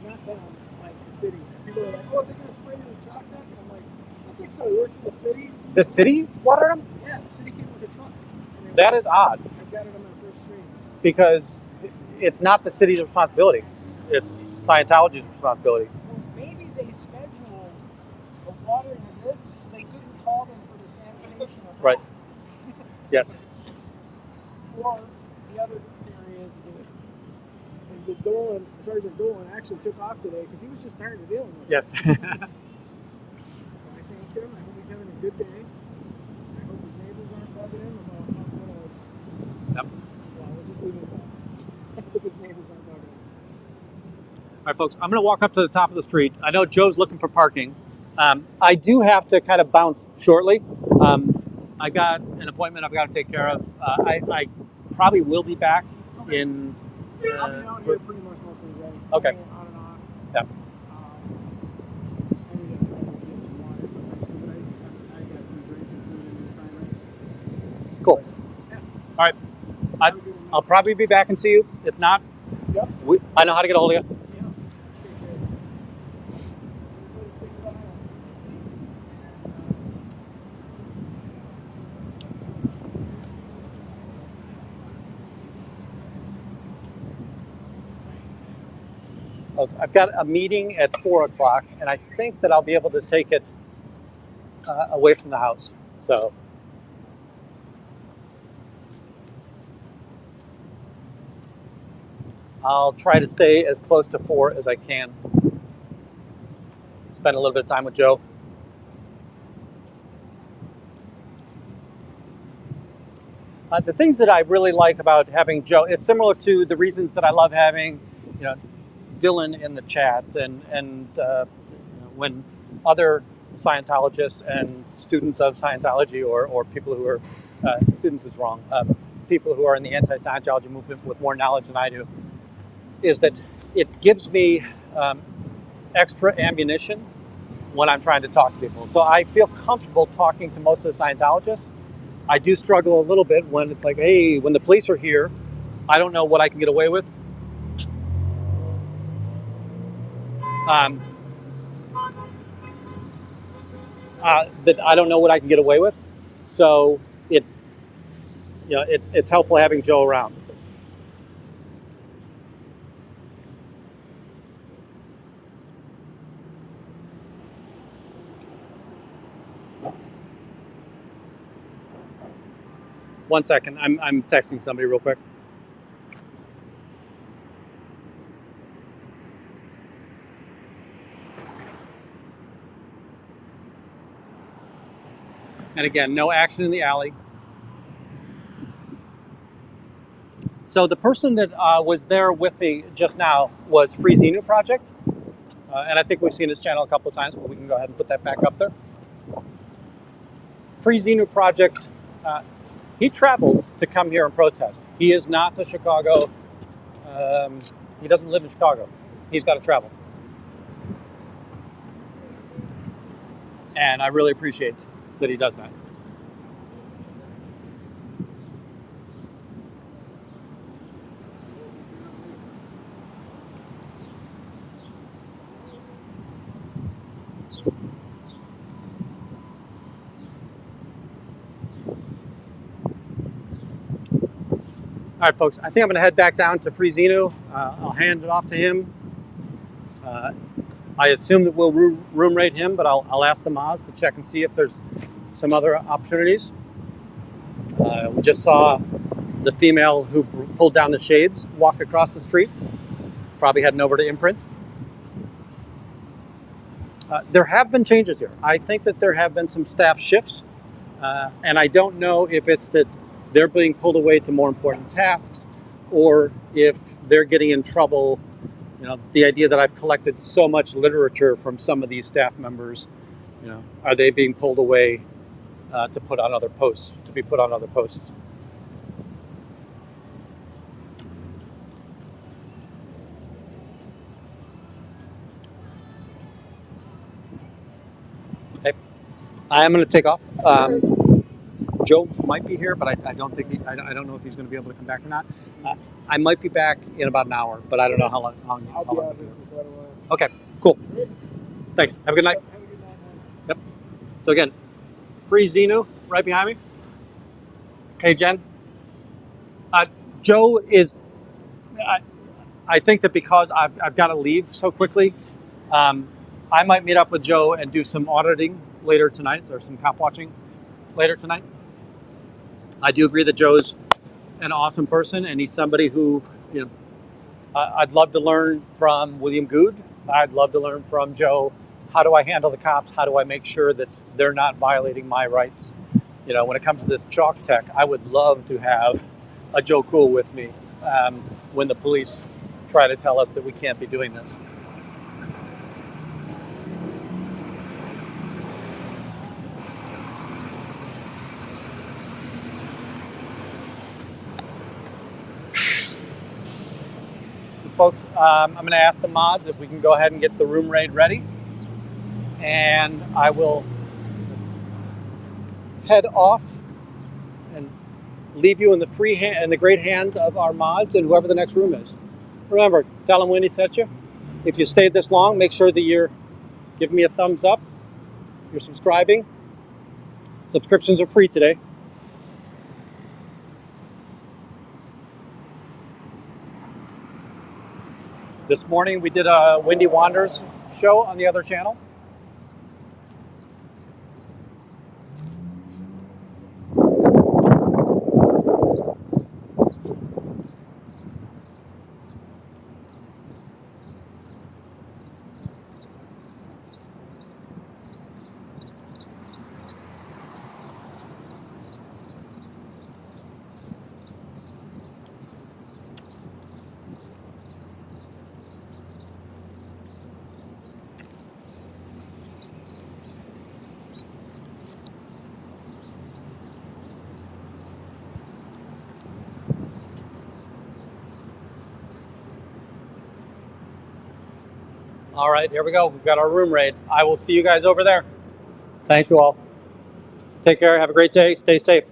Speaker 2: Not down the city. People are like, oh, they're going to spray you with chocolate? And I'm like, I think so. It works for the city.
Speaker 1: The city watered them?
Speaker 2: Yeah, the city came with a truck.
Speaker 1: That is odd.
Speaker 2: I got it on my first stream.
Speaker 1: Because it's not the city's responsibility. It's Scientology's responsibility.
Speaker 2: Well, maybe they schedule the watering of this so they couldn't call them for the sanitation of
Speaker 1: Right. Yes.
Speaker 2: Or the other theory is that Sergeant Dolan actually took off today because he was just tired of dealing with it.
Speaker 1: Yes.
Speaker 2: So I thank him. I hope he's having a good day. I hope his neighbors aren't bugging him about how good
Speaker 1: Yep.
Speaker 2: Well, we'll just leave it at that. I hope his neighbors aren't bugging him.
Speaker 1: All right, folks, I'm going to walk up to the top of the street. I know Joe's looking for parking. I do have to kind of bounce shortly. I got an appointment I've got to take care of. I probably will be back in...
Speaker 2: I'll be out here pretty much most of the day.
Speaker 1: Okay.
Speaker 2: On and off.
Speaker 1: Yeah.
Speaker 2: I need to get some water sometime soon, but I got some drinking food in the time, right?
Speaker 1: Cool.
Speaker 2: Yeah.
Speaker 1: All right. I'll probably be back and see you. If not,
Speaker 2: Yep.
Speaker 1: I know how to get a hold of you.
Speaker 2: Yeah. Take care. Everybody say goodbye.
Speaker 1: I've got a meeting at 4 o'clock, and I think that I'll be able to take it away from the house. So, I'll try to stay as close to 4 as I can. Spend a little bit of time with Joe. The things that I really like about having Joe, it's similar to the reasons that I love having, Dylan in the chat, and when other Scientologists and students of Scientology, or people who are students is wrong, people who are in the anti-Scientology movement with more knowledge than I do, is that it gives me extra ammunition when I'm trying to talk to people. So I feel comfortable talking to most of the Scientologists I do struggle a little bit when it's like, hey, when the police are here, I don't know what I can get away with. That I don't know what I can get away with. So it's helpful having Joe around. One second, I'm texting somebody real quick. And again, no action in the alley. So the person that was there with me just now was Free Xenu Project. And I think we've seen his channel a couple of times, but we can go ahead and put that back up there. Free Xenu Project, he travels to come here and protest. He is not the Chicago, he doesn't live in Chicago. He's got to travel. And I really appreciate that he does that. All right, folks, I think I'm going to head back down to Free Xenu. I'll hand it off to him. I assume that we'll room rate him, but I'll ask the Maz to check and see if there's some other opportunities. We just saw the female who pulled down the shades walk across the street, probably heading over to Imprint. There have been changes here. I think that there have been some staff shifts, and I don't know if it's that they're being pulled away to more important tasks, or if they're getting in trouble. You know, the idea that I've collected so much literature from some of these staff members, you know, are they being pulled away to put on other posts, to be put on other posts? Okay, I am going to take off. Joe might be here, but I don't think I don't know if he's going to be able to come back or not. I might be back in about an hour, but I don't know how long.
Speaker 2: I'll be out here for quite a while.
Speaker 1: Okay, cool. Thanks. Have a good night.
Speaker 2: Have a good night, man.
Speaker 1: Yep. So again, Free Xenu right behind me. Hey, Jen. Joe is. I think that because I've got to leave so quickly, I might meet up with Joe and do some auditing later tonight, or some cop watching later tonight. I do agree that Joe's an awesome person, and he's somebody who, you know, I'd love to learn from William Good. I'd love to learn from Joe. How do I handle the cops? How do I make sure that they're not violating my rights? You know, when it comes to this chalk tech, I would love to have a Joe Cool with me when the police try to tell us that we can't be doing this. Folks, I'm going to ask the mods if we can go ahead and get the room raid ready, and I will head off and leave you in the the great hands of our mods and whoever the next room is. Remember, tell them Wendy sent you. If you stayed this long, make sure that you're giving me a thumbs up. You're subscribing. Subscriptions are free today. This morning we did a Wendy Wanders show on the other channel. All right, here we go. We've got our room raid. I will see you guys over there. Thank you all. Take care. Have a great day. Stay safe.